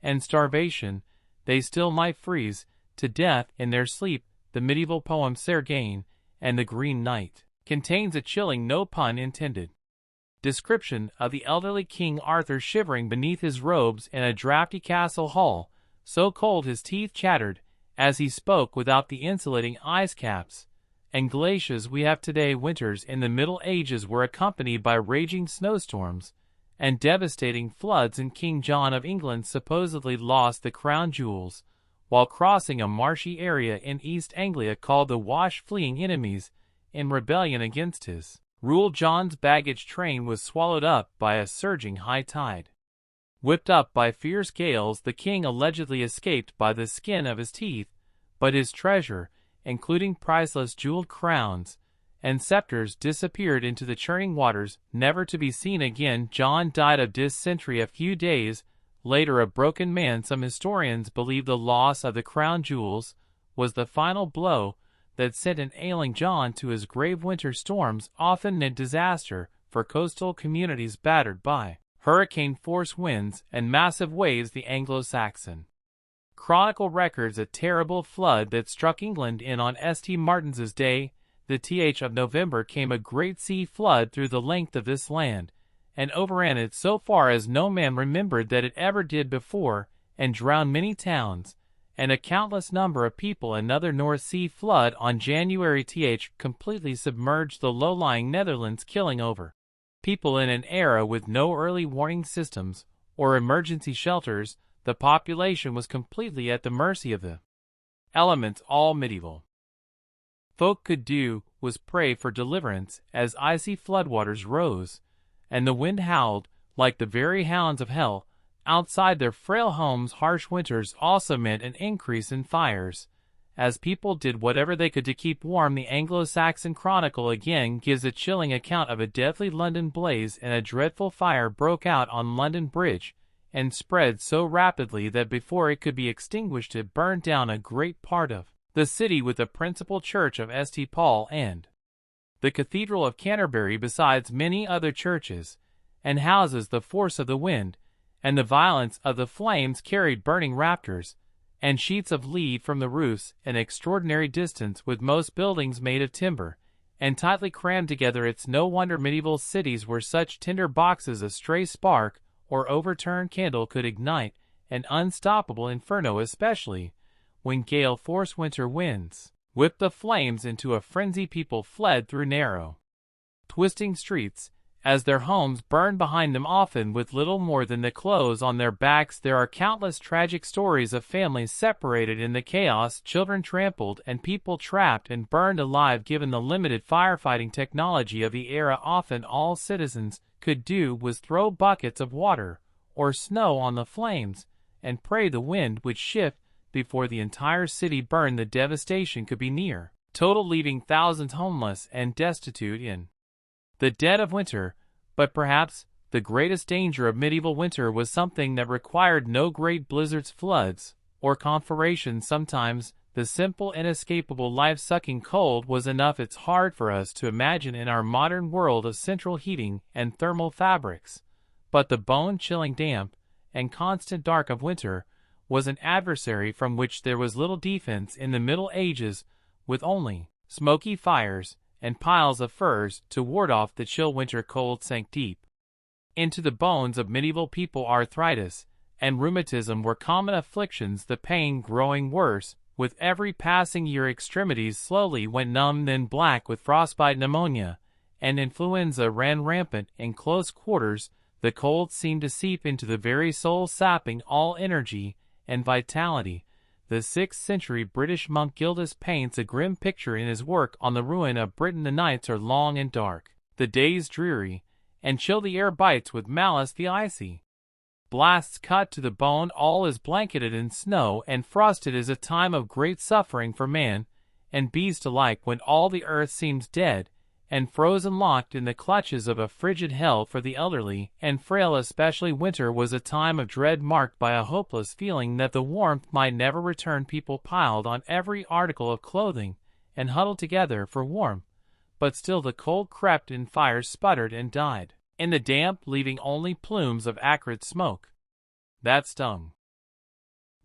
and starvation, they still might freeze to death in their sleep. The medieval poem Sergane and the Green Knight contains a chilling, no pun intended, description of the elderly King Arthur shivering beneath his robes in a draughty castle hall, so cold his teeth chattered as he spoke without the insulating ice caps and glaciers we have today. Winters in the Middle Ages were accompanied by raging snowstorms and devastating floods, and King John of England supposedly lost the crown jewels while crossing a marshy area in East Anglia called the Wash, fleeing enemies in rebellion against his rule. John's baggage train was swallowed up by a surging high tide. Whipped up by fierce gales, the king allegedly escaped by the skin of his teeth, but his treasure, including priceless jeweled crowns and scepters, disappeared into the churning waters, never to be seen again. John died of dysentery a few days later, a broken man. Some historians believe the loss of the crown jewels was the final blow that sent an ailing John to his grave. Winter storms often meant disaster for coastal communities battered by hurricane-force winds and massive waves. The Anglo-Saxon Chronicle records a terrible flood that struck England in on St. Martin's Day. The th of November came a great sea flood through the length of this land, and overran it so far as no man remembered that it ever did before, and drowned many towns and a countless number of people. Another North Sea flood on January th completely submerged the low-lying Netherlands, killing over people in an era with no early warning systems or emergency shelters. The population was completely at the mercy of the elements. All medieval folk could do was pray for deliverance as icy floodwaters rose and the wind howled like the very hounds of hell outside their frail homes. Harsh winters also meant an increase in fires, as people did whatever they could to keep warm. The Anglo-Saxon Chronicle again gives a chilling account of a deadly London blaze, and a dreadful fire broke out on London Bridge and spread so rapidly that before it could be extinguished it burned down a great part of the city, with the principal church of St. Paul and the Cathedral of Canterbury, besides many other churches and houses. The force of the wind and the violence of the flames carried burning rafters and sheets of lead from the roofs an extraordinary distance, with most buildings made of timber and tightly crammed together. It's no wonder medieval cities were such tinder boxes. A stray spark or overturned candle could ignite an unstoppable inferno, especially when gale-force winter winds whipped the flames into a frenzy. People fled through narrow, twisting streets as their homes burned behind them, often with little more than the clothes on their backs. There are countless tragic stories of families separated in the chaos, children trampled, and people trapped and burned alive. Given the limited firefighting technology of the era, often all citizens could do was throw buckets of water or snow on the flames and pray the wind would shift before the entire city burned. The devastation could be near total, leaving thousands homeless and destitute in the dead of winter. But perhaps the greatest danger of medieval winter was something that required no great blizzards, floods, or conflagrations. Sometimes the simple, inescapable, life-sucking cold was enough. It's hard for us to imagine in our modern world of central heating and thermal fabrics, but the bone-chilling damp and constant dark of winter was an adversary from which there was little defense in the Middle Ages, with only smoky fires and piles of furs to ward off the chill. Winter cold sank deep into the bones of medieval people. Arthritis and rheumatism were common afflictions, the pain growing worse with every passing year. Extremities slowly went numb, then black with frostbite. Pneumonia and influenza ran rampant in close quarters. The cold seemed to seep into the very soul, sapping all energy and vitality. The 6th century British monk Gildas paints a grim picture in his work on the ruin of Britain. The nights are long and dark, the days dreary, and chill. The air bites with malice, the icy blasts cut to the bone. All is blanketed in snow and frost. It is a time of great suffering for man and beast alike, when all the earth seems dead and frozen locked in the clutches of a frigid hell for the elderly and frail. Especially winter was a time of dread marked by a hopeless feeling that the warmth might never return. People piled on every article of clothing and huddled together for warmth, but still the cold crept in, fires sputtered and died in the damp, leaving only plumes of acrid smoke that stung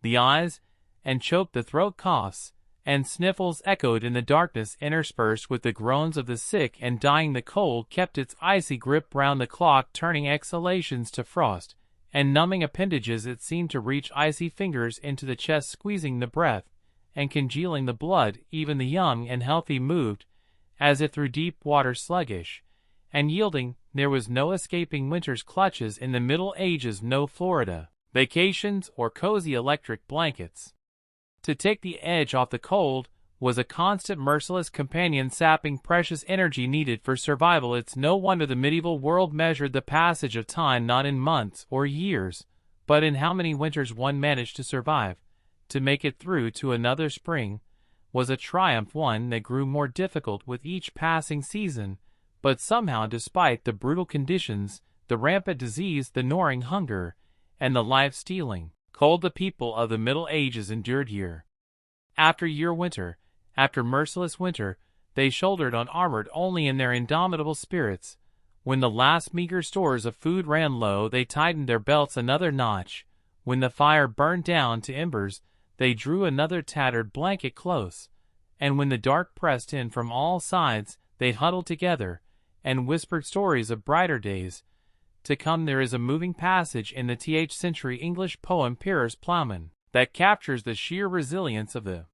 the eyes and choked the throat. Coughs and sniffles echoed in the darkness, interspersed with the groans of the sick and dying. The cold kept its icy grip round the clock, turning exhalations to frost and numbing appendages. It seemed to reach icy fingers into the chest, squeezing the breath and congealing the blood. Even the young and healthy moved as if through deep water, sluggish and yielding. There was no escaping winter's clutches in the Middle Ages, no Florida vacations or cozy electric blankets to take the edge off. The cold was a constant, merciless companion, sapping precious energy needed for survival. It's no wonder the medieval world measured the passage of time not in months or years, but in how many winters one managed to survive. To make it through to another spring was a triumph, one that grew more difficult with each passing season. But somehow, despite the brutal conditions, the rampant disease, the gnawing hunger, and the life-stealing cold, the people of the Middle Ages endured year after year, winter after merciless winter. They shouldered on, armored only in their indomitable spirits. When the last meager stores of food ran low, they tightened their belts another notch. When the fire burned down to embers, they drew another tattered blanket close. And when the dark pressed in from all sides, they huddled together and whispered stories of brighter days to come. There is a moving passage in the 10th century English poem Piers Plowman that captures the sheer resilience of the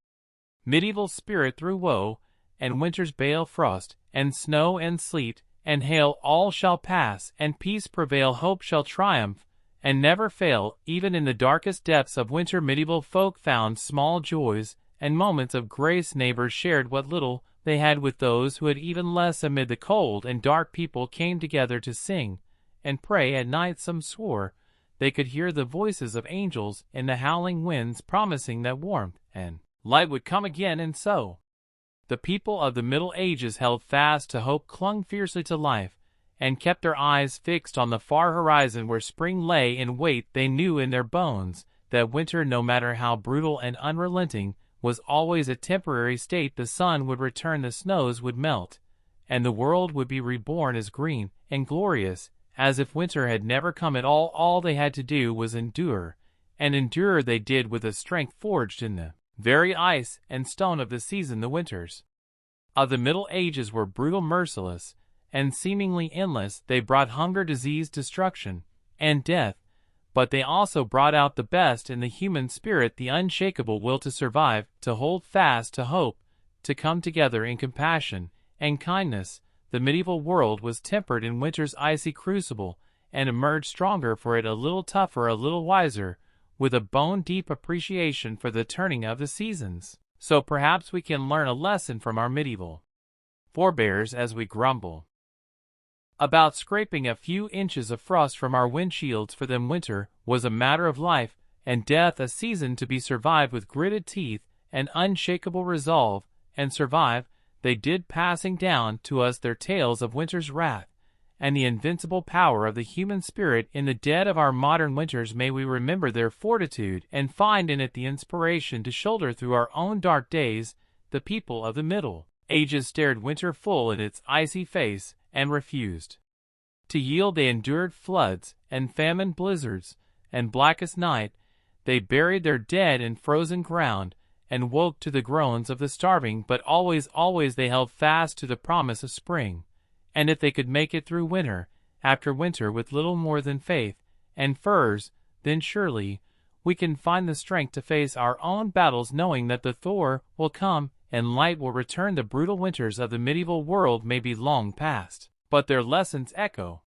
medieval spirit through woe and winter's bale, frost and snow and sleet and hail. All shall pass and peace prevail. Hope shall triumph and never fail. Even in the darkest depths of winter, medieval folk found small joys and moments of grace. Neighbors shared what little they had with those who had even less. Amid the cold and dark, people came together to sing and pray. At night some swore they could hear the voices of angels in the howling winds, promising that warmth and light would come again. And so the people of the Middle Ages held fast to hope, clung fiercely to life, and kept their eyes fixed on the far horizon where spring lay in wait. They knew in their bones that winter, no matter how brutal and unrelenting, was always a temporary state. The sun would return, the snows would melt, and the world would be reborn as green and glorious as if winter had never come at all. All they had to do was endure, and endure they did with a strength forged in the very ice and stone of the season. The winters of the Middle Ages were brutal, merciless, and seemingly endless. They brought hunger, disease, destruction, and death, but they also brought out the best in the human spirit, the unshakable will to survive, to hold fast, to hope, to come together in compassion and kindness. The medieval world was tempered in winter's icy crucible and emerged stronger for it, a little tougher, a little wiser, with a bone-deep appreciation for the turning of the seasons. So perhaps we can learn a lesson from our medieval forebears as we grumble about scraping a few inches of frost from our windshields. For them winter was a matter of life and death, a season to be survived with gritted teeth and unshakable resolve. And survive they did, passing down to us their tales of winter's wrath and the invincible power of the human spirit. In the dead of our modern winters, may we remember their fortitude and find in it the inspiration to shoulder through our own dark days. The people of the Middle Ages stared winter full in its icy face and refused to yield. They endured floods and famine, blizzards and blackest night. They buried their dead in frozen ground and woke to the groans of the starving. But always, always they held fast to the promise of spring. And if they could make it through winter after winter with little more than faith and furs, then surely we can find the strength to face our own battles, knowing that the Thor will come and light will return. The brutal winters of the medieval world may be long past, but their lessons echo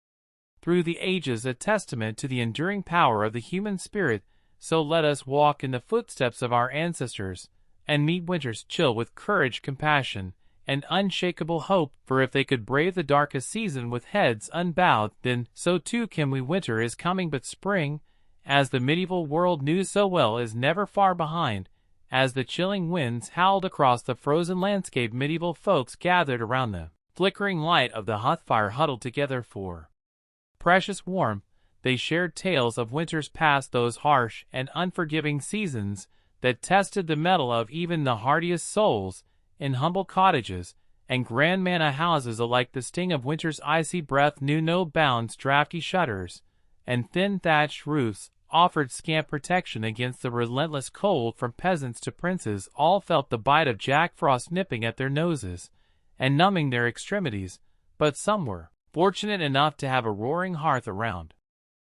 through the ages, a testament to the enduring power of the human spirit. So let us walk in the footsteps of our ancestors and meet winter's chill with courage, compassion, and unshakable hope. For if they could brave the darkest season with heads unbowed, then so too can we. Winter is coming, but spring, as the medieval world knew so well, is never far behind. As the chilling winds howled across the frozen landscape, medieval folks gathered around the flickering light of the hearthfire huddled together for precious warmth. They shared tales of winters past, those harsh and unforgiving seasons that tested the mettle of even the hardiest souls. In humble cottages and grand manor houses alike, the sting of winter's icy breath knew no bounds. Drafty shutters and thin thatched roofs offered scant protection against the relentless cold. From peasants to princes, all felt the bite of Jack Frost nipping at their noses and numbing their extremities, but some were fortunate enough to have a roaring hearth around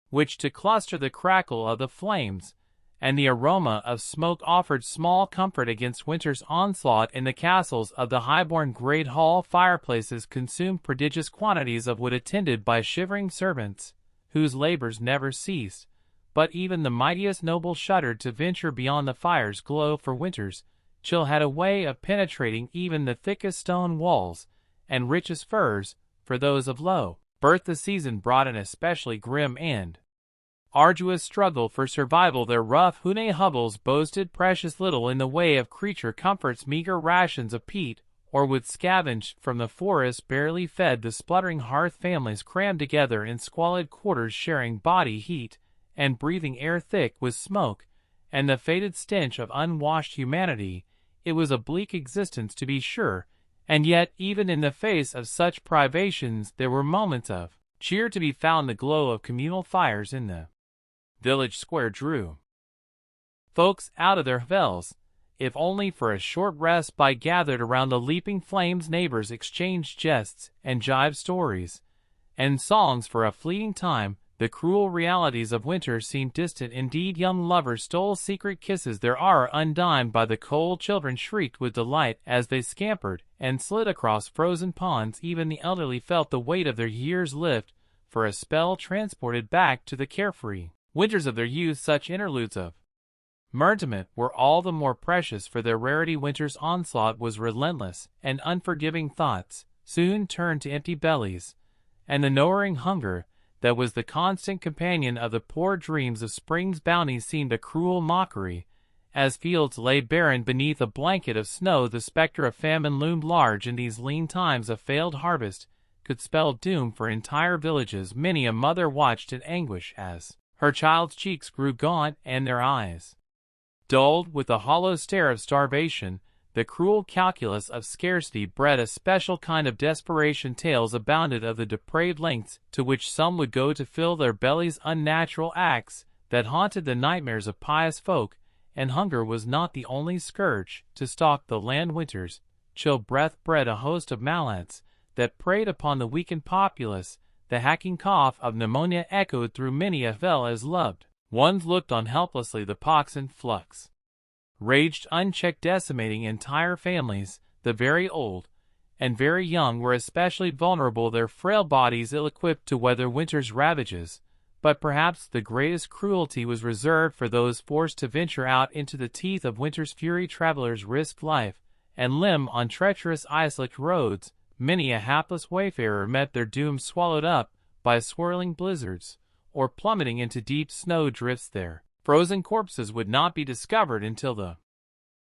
which to cluster the crackle of the flames, and the aroma of smoke offered small comfort against winter's onslaught. In the castles of the highborn, great hall fireplaces consumed prodigious quantities of wood, attended by shivering servants, whose labors never ceased, but even the mightiest nobles shuddered to venture beyond the fire's glow, for winter's chill had a way of penetrating even the thickest stone walls and richest furs. For those of low birth, the season brought an especially grim and arduous struggle for survival. Their rough hune hovels boasted precious little in the way of creature comforts. Meager rations of peat or wood scavenged from the forest barely fed the spluttering hearth. Families crammed together in squalid quarters, sharing body heat and breathing air thick with smoke and the faded stench of unwashed humanity. It was a bleak existence, to be sure, and yet even in the face of such privations there were moments of cheer to be found. The glow of communal fires in the village square drew folks out of their hovels, if only for a short respite. Gathered around the leaping flames, neighbors exchanged jests and jibe stories and songs for a fleeting time. The cruel realities of winter seemed distant indeed. Young lovers stole secret kisses, their hour undimmed by the cold. Children shrieked with delight as they scampered and slid across frozen ponds. Even the elderly felt the weight of their years lift for a spell, transported back to the carefree winters of their youth. Such interludes of merriment were all the more precious for their rarity. Winter's onslaught was relentless, and unforgiving thoughts soon turned to empty bellies, and the gnawing hunger that was the constant companion of the poor dreams of spring's bounty seemed a cruel mockery. As fields lay barren beneath a blanket of snow, the specter of famine loomed large. In these lean times, a failed harvest could spell doom for entire villages. Many a mother watched in anguish as her child's cheeks grew gaunt and their eyes dulled with the hollow stare of starvation. The cruel calculus of scarcity bred a special kind of desperation. Tales abounded of the depraved lengths to which some would go to fill their bellies, unnatural acts that haunted the nightmares of pious folk, and hunger was not the only scourge to stalk the land. Winter's chill breath bred a host of maladies that preyed upon the weakened populace. The hacking cough of pneumonia echoed through many a vale as loved ones looked on helplessly. The pox and flux raged unchecked, decimating entire families. The very old and very young were especially vulnerable, their frail bodies ill-equipped to weather winter's ravages. But perhaps the greatest cruelty was reserved for those forced to venture out into the teeth of winter's fury. Travelers risked life and limb on treacherous ice-licked roads. Many a hapless wayfarer met their doom swallowed up by swirling blizzards, or plummeting into deep snow drifts. Their frozen corpses would not be discovered until the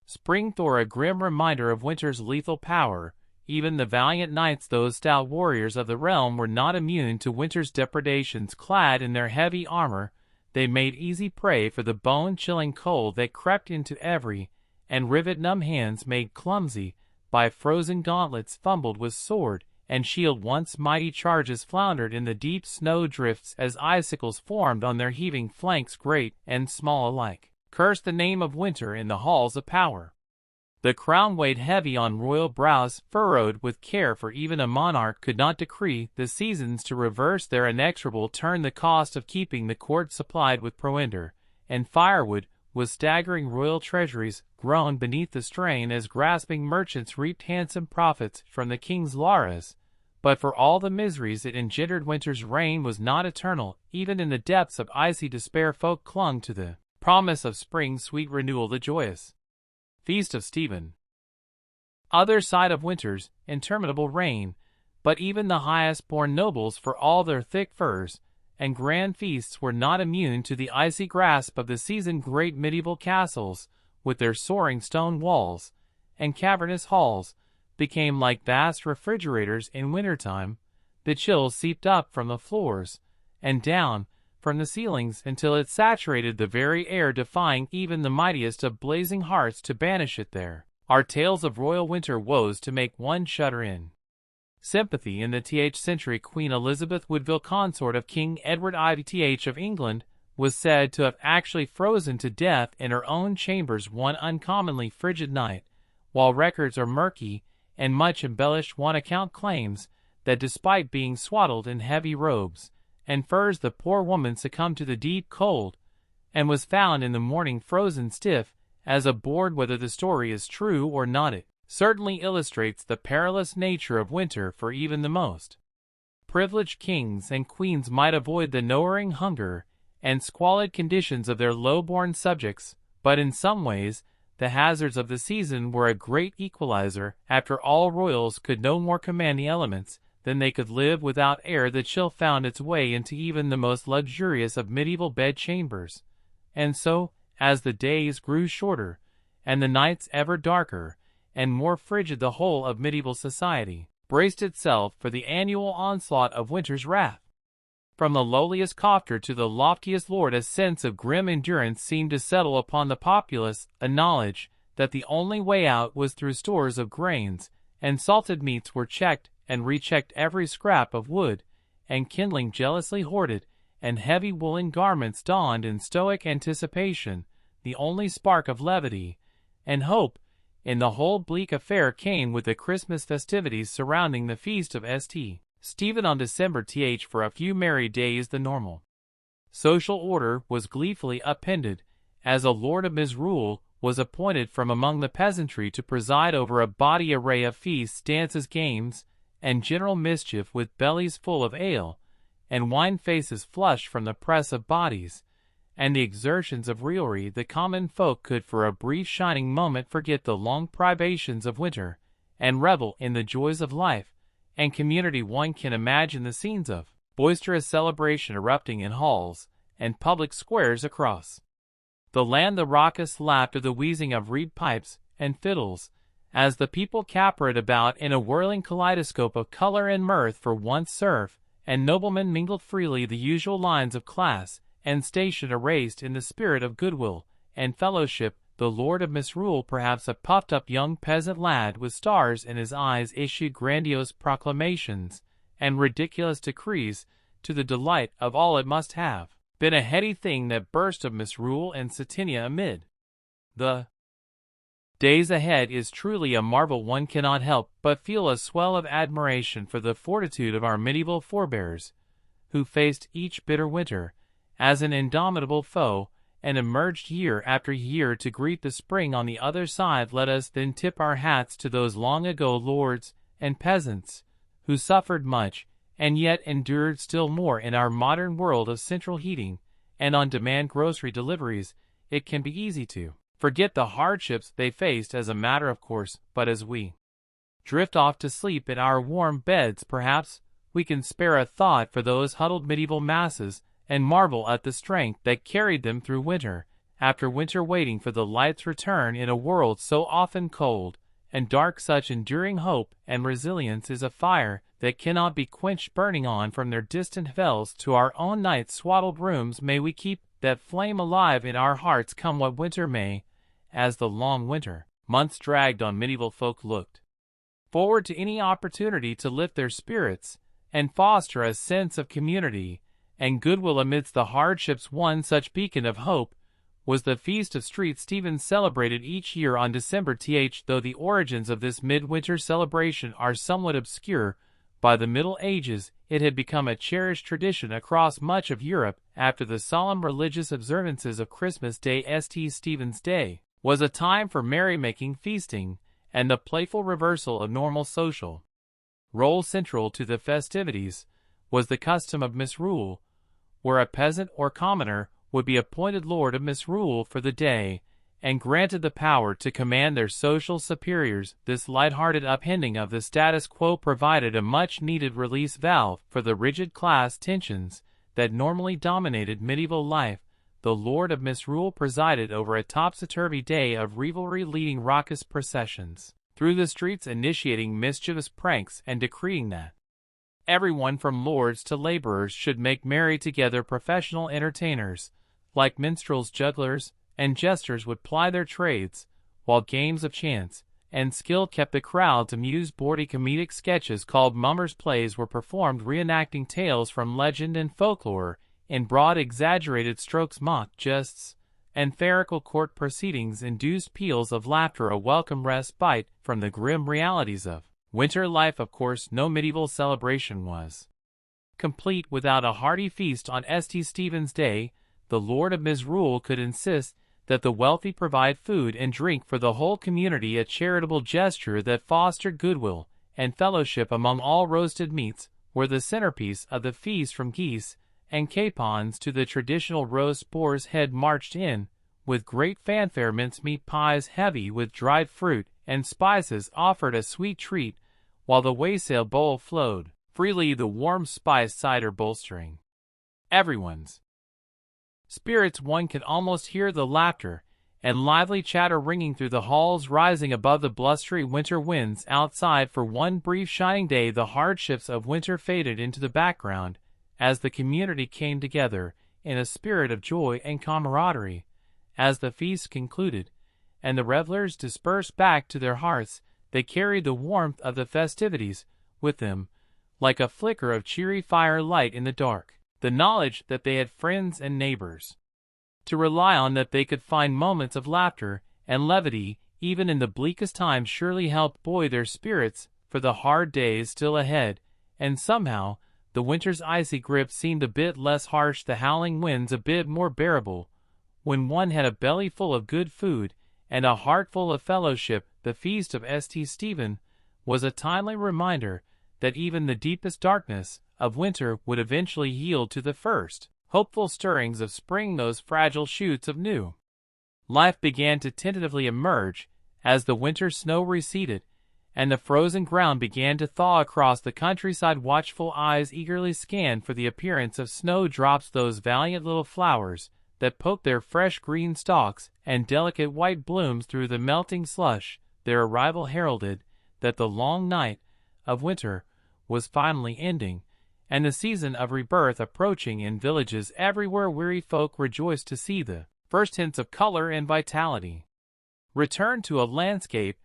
spring thaw, a grim reminder of winter's lethal power. Even the valiant knights, those stout warriors of the realm, were not immune to winter's depredations. Clad in their heavy armor, they made easy prey for the bone-chilling cold that crept into every and rivet-numb hands made clumsy by frozen gauntlets fumbled with sword and shield. Once mighty charges floundered in the deep snow drifts as icicles formed on their heaving flanks. Great and small alike cursed the name of winter in the halls of power. The crown weighed heavy on royal brows, furrowed with care, for even a monarch could not decree the seasons to reverse their inexorable turn. The cost of keeping the court supplied with provender and firewood was staggering. Royal treasuries groaned beneath the strain as grasping merchants reaped handsome profits from the king's lares. But for all the miseries it engendered, winter's reign was not eternal. Even in the depths of icy despair, folk clung to the promise of spring's sweet renewal. The joyous feast of Stephen, other side of winter's interminable reign. But even the highest-born nobles, for all their thick furs and grand feasts, were not immune to the icy grasp of the season. Great medieval castles, with their soaring stone walls and cavernous halls, became like vast refrigerators in wintertime. The chill seeped up from the floors and down from the ceilings until it saturated the very air, defying even the mightiest of blazing hearts to banish it there. Are tales of royal winter woes to make one shudder in sympathy. In the th-century, Queen Elizabeth Woodville, consort of King Edward IV of England, was said to have actually frozen to death in her own chambers one uncommonly frigid night. While records are murky and much embellished, one account claims that despite being swaddled in heavy robes and furs, the poor woman succumbed to the deep cold and was found in the morning frozen stiff as a board. Whether the story is true or not, it certainly illustrates the perilous nature of winter, for even the most privileged kings and queens might avoid the gnawing hunger and squalid conditions of their low-born subjects, but in some ways the hazards of the season were a great equalizer. After all, royals could no more command the elements than they could live without air. The chill found its way into even the most luxurious of medieval bedchambers, and so, as the days grew shorter and the nights ever darker and more frigid, the whole of medieval society braced itself for the annual onslaught of winter's wrath. From the lowliest crofter to the loftiest lord, a sense of grim endurance seemed to settle upon the populace, a knowledge that the only way out was through stores of grains and salted meats were checked and rechecked, every scrap of wood and kindling jealously hoarded, and heavy woolen garments donned in stoic anticipation. The only spark of levity and hope in the whole bleak affair came with the Christmas festivities surrounding the feast of St. Stephen on December th. For a few merry days the normal social order was gleefully upended, as a lord of misrule was appointed from among the peasantry to preside over a body array of feasts, dances, games, and general mischief, with bellies full of ale and wine, faces flushed from the press of bodies and the exertions of revelry. The common folk could for a brief shining moment forget the long privations of winter and revel in the joys of life and community. One can imagine the scenes of boisterous celebration erupting in halls and public squares across the land, the raucous laughter, the wheezing of reed pipes and fiddles, as the people capered about in a whirling kaleidoscope of color and mirth. For once serf and nobleman mingled freely, the usual lines of class and station erased in the spirit of goodwill and fellowship. The lord of misrule, perhaps a puffed-up young peasant lad with stars in his eyes, issued grandiose proclamations and ridiculous decrees to the delight of all. It must have been a heady thing, that burst of misrule and satinia amid the days ahead is truly a marvel. One cannot help but feel a swell of admiration for the fortitude of our medieval forebears, who faced each bitter winter as an indomitable foe, and emerged year after year to greet the spring on the other side. Let us then tip our hats to those long ago lords and peasants who suffered much and yet endured still more in our modern world of central heating and on-demand grocery deliveries. It can be easy to forget the hardships they faced as a matter of course, but as we drift off to sleep in our warm beds, perhaps we can spare a thought for those huddled medieval masses and marvel at the strength that carried them through winter after winter, waiting for the light's return in a world so often cold and dark. Such enduring hope and resilience is a fire that cannot be quenched, burning on from their distant hells to our own night-swaddled rooms. May we keep that flame alive in our hearts, come what winter may. As the long winter months dragged on, medieval folk looked forward to any opportunity to lift their spirits and foster a sense of community and goodwill amidst the hardships. One such beacon of hope was the Feast of St. Stephen, celebrated each year on December th. Though the origins of this midwinter celebration are somewhat obscure, by the Middle Ages it had become a cherished tradition across much of Europe. After the solemn religious observances of Christmas Day, St. Stephen's Day was a time for merrymaking, feasting, and the playful reversal of normal social role. Central to the festivities was the custom of misrule, where a peasant or commoner would be appointed lord of misrule for the day and granted the power to command their social superiors. This light-hearted upending of the status quo provided a much-needed release valve for the rigid class tensions that normally dominated medieval life. The lord of misrule presided over a topsy-turvy day of revelry, leading raucous processions, through the streets initiating mischievous pranks and decreeing that everyone from lords to laborers should make merry together. Professional entertainers, like minstrels, jugglers, and jesters, would ply their trades, while games of chance and skill kept the crowds amused. Bawdy comedic sketches called mummers' plays were performed, reenacting tales from legend and folklore in broad exaggerated strokes. Mock jests and farcical court proceedings induced peals of laughter, a welcome respite from the grim realities of winter life. Of course, no medieval celebration was complete without a hearty feast. On St. Stephen's Day, the Lord of Misrule could insist that the wealthy provide food and drink for the whole community, a charitable gesture that fostered goodwill and fellowship among all. Roasted meats were the centerpiece of the feast, from geese and capons to the traditional roast boar's head marched in with great fanfare. Mincemeat pies heavy with dried fruit and spices offered a sweet treat, while the wassail bowl flowed freely, the warm spiced cider bolstering everyone's spirits. One could almost hear the laughter and lively chatter ringing through the halls, rising above the blustery winter winds outside. For one brief shining day, the hardships of winter faded into the background as the community came together in a spirit of joy and camaraderie. As the feast concluded and the revelers dispersed back to their hearths, they carried the warmth of the festivities with them, like a flicker of cheery firelight in the dark. The knowledge that they had friends and neighbors to rely on, that they could find moments of laughter and levity even in the bleakest times, surely helped buoy their spirits for the hard days still ahead. And somehow the winter's icy grip seemed a bit less harsh, the howling winds a bit more bearable, when one had a belly full of good food and a heart full of fellowship. The feast of St. Stephen was a timely reminder that even the deepest darkness of winter would eventually yield to the first hopeful stirrings of spring. Those fragile shoots of new life began to tentatively emerge as the winter snow receded and the frozen ground began to thaw across the countryside. Watchful eyes eagerly scanned for the appearance of snowdrops, those valiant little flowers that poked their fresh green stalks and delicate white blooms through the melting slush. Their arrival heralded that the long night of winter was finally ending, and the season of rebirth approaching. In villages everywhere, weary folk rejoiced to see the first hints of color and vitality return to a landscape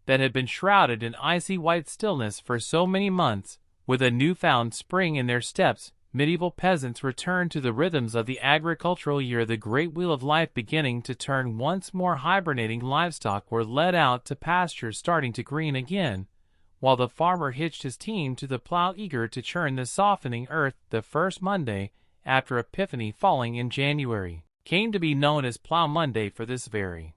that had been shrouded in icy white stillness for so many months. With a newfound spring in their steps, medieval peasants returned to the rhythms of the agricultural year, the great wheel of life beginning to turn once more. Hibernating livestock were led out to pastures starting to green again, while the farmer hitched his team to the plow, eager to churn the softening earth. The first Monday after Epiphany, falling in January, came to be known as Plow Monday for this very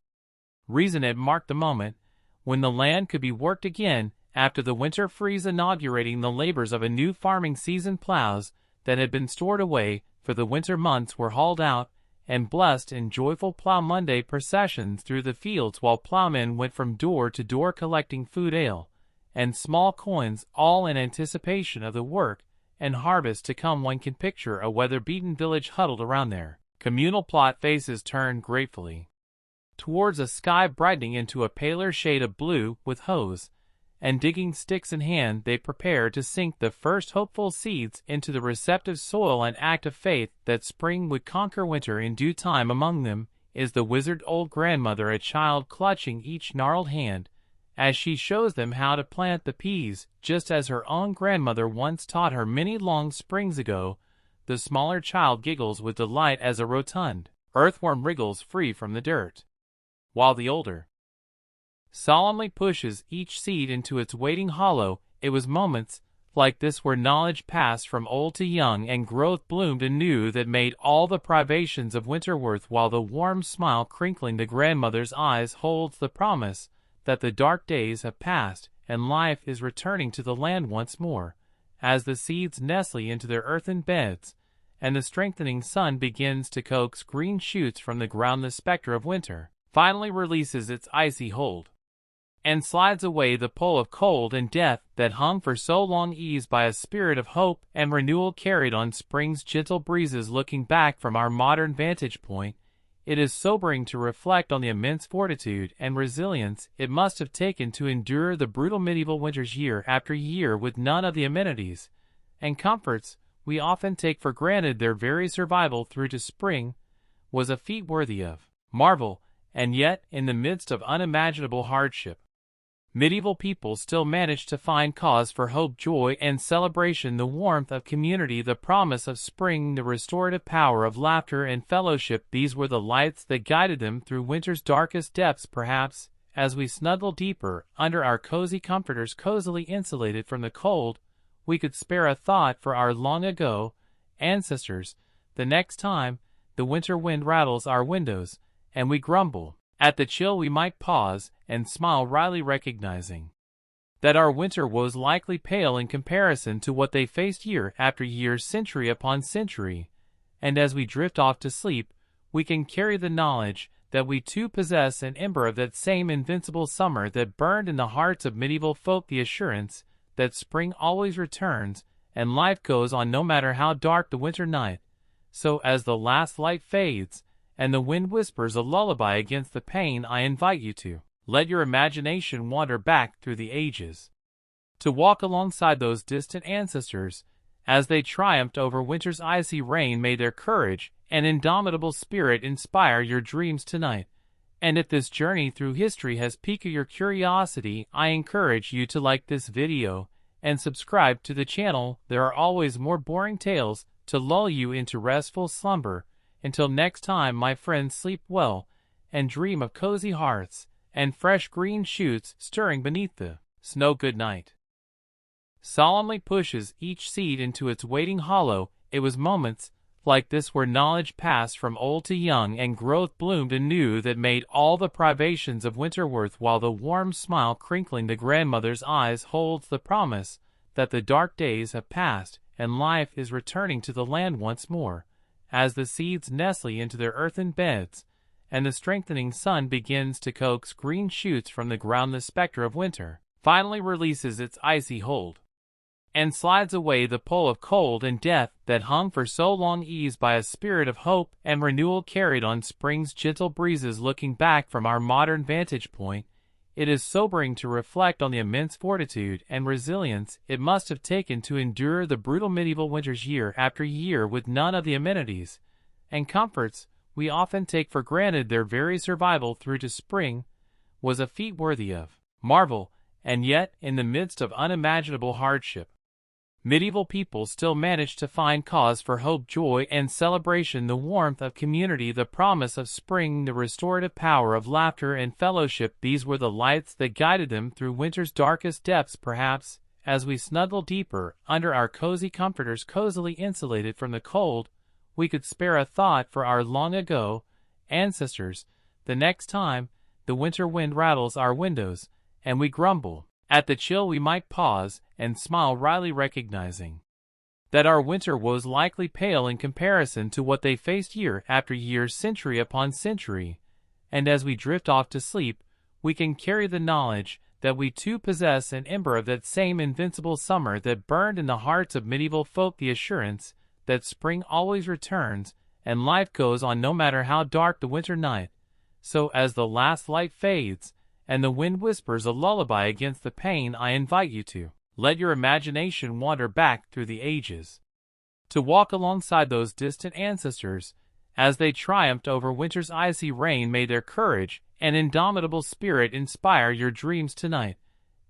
reason. It marked the moment when the land could be worked again after the winter freeze, inaugurating the labors of a new farming season. Plows that had been stored away for the winter months were hauled out and blessed in joyful Plow Monday processions through the fields, while plowmen went from door to door collecting food, ale, and small coins, all in anticipation of the work and harvest to come. One can picture a weather-beaten village huddled around their communal plot, faces turned gratefully towards a sky brightening into a paler shade of blue. With hoes and digging sticks in hand, they prepare to sink the first hopeful seeds into the receptive soil, an act of faith that spring would conquer winter in due time. Among them is the wizened old grandmother, a child clutching each gnarled hand as she shows them how to plant the peas, just as her own grandmother once taught her many long springs ago. The smaller child giggles with delight as a rotund earthworm wriggles free from the dirt, while the older solemnly pushes each seed into its waiting hollow. It was moments like this where knowledge passed from old to young and growth bloomed anew, that made all the privations of winter worth while. The warm smile crinkling the grandmother's eyes holds the promise that the dark days have passed and life is returning to the land once more, as the seeds nestle into their earthen beds and the strengthening sun begins to coax green shoots from the ground. The specter of winter finally releases its icy hold and slides away, the pull of cold and death that hung for so long eased by a spirit of hope and renewal carried on spring's gentle breezes. Looking back from our modern vantage point, It is sobering to reflect on the immense fortitude and resilience it must have taken to endure the brutal medieval winters year after year with none of the amenities and comforts we often take for granted. Their very survival through to spring was a feat worthy of marvel, and yet, in the midst of unimaginable hardship, medieval people still managed to find cause for hope, joy, and celebration, the warmth of community, the promise of spring, the restorative power of laughter and fellowship. These were the lights that guided them through winter's darkest depths. Perhaps, as we snuggle deeper under our cozy comforters, cozily insulated from the cold, we could spare a thought for our long-ago ancestors the next time the winter wind rattles our windows and we grumble at the chill. We might pause and smile wryly, recognizing that our winter woes likely pale in comparison to what they faced year after year, century upon century. And as we drift off to sleep, we can carry the knowledge that we too possess an ember of that same invincible summer that burned in the hearts of medieval folk, the assurance that spring always returns and life goes on no matter how dark the winter night. So as the last light fades and the wind whispers a lullaby against the pane, I invite you to let your imagination wander back through the ages, to walk alongside those distant ancestors as they triumphed over winter's icy reign. May their courage and indomitable spirit inspire your dreams tonight. And if this journey through history has piqued your curiosity, I encourage you to like this video and subscribe to the channel. There are always more boring tales to lull you into restful slumber. Until next time, my friends, sleep well and dream of cozy hearths and fresh green shoots stirring beneath the snow. Good night. Solemnly pushes each seed into its waiting hollow. It was moments like this where knowledge passed from old to young and growth bloomed anew, that made all the privations of winter worth while. The warm smile crinkling the grandmother's eyes holds the promise that the dark days have passed and life is returning to the land once more. As the seeds nestle into their earthen beds and the strengthening sun begins to coax green shoots from the ground, the specter of winter finally releases its icy hold and slides away. The pull of cold and death that hung for so long, eased by a spirit of hope and renewal, carried on spring's gentle breezes. Looking back from our modern vantage point, it is sobering to reflect on the immense fortitude and resilience it must have taken to endure the brutal medieval winters year after year with none of the amenities and comforts we often take for granted. Their very survival through to spring was a feat worthy of marvel, and yet, in the midst of unimaginable hardship, medieval people still managed to find cause for hope, joy, and celebration, the warmth of community, the promise of spring, the restorative power of laughter and fellowship. These were the lights that guided them through winter's darkest depths. Perhaps, as we snuggle deeper under our cozy comforters, cozily insulated from the cold, we could spare a thought for our long-ago ancestors the next time the winter wind rattles our windows and we grumble at the chill. We might pause and smile wryly, recognizing that our winter woes likely pale in comparison to what they faced year after year, century upon century. And as we drift off to sleep, we can carry the knowledge that we too possess an ember of that same invincible summer that burned in the hearts of medieval folk, the assurance that spring always returns and life goes on no matter how dark the winter night. So as the last light fades and the wind whispers a lullaby against the pane, I invite you to let your imagination wander back through the ages, to walk alongside those distant ancestors as they triumphed over winter's icy reign. May their courage and indomitable spirit inspire your dreams tonight.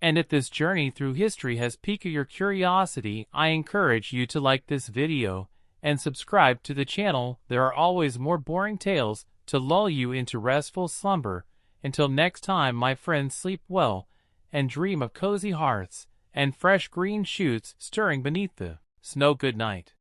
And if this journey through history has piqued your curiosity, I encourage you to like this video and subscribe to the channel. There are always more boring tales to lull you into restful slumber. Until next time, my friends, sleep well and dream of cozy hearths and fresh green shoots stirring beneath the snow. Good night.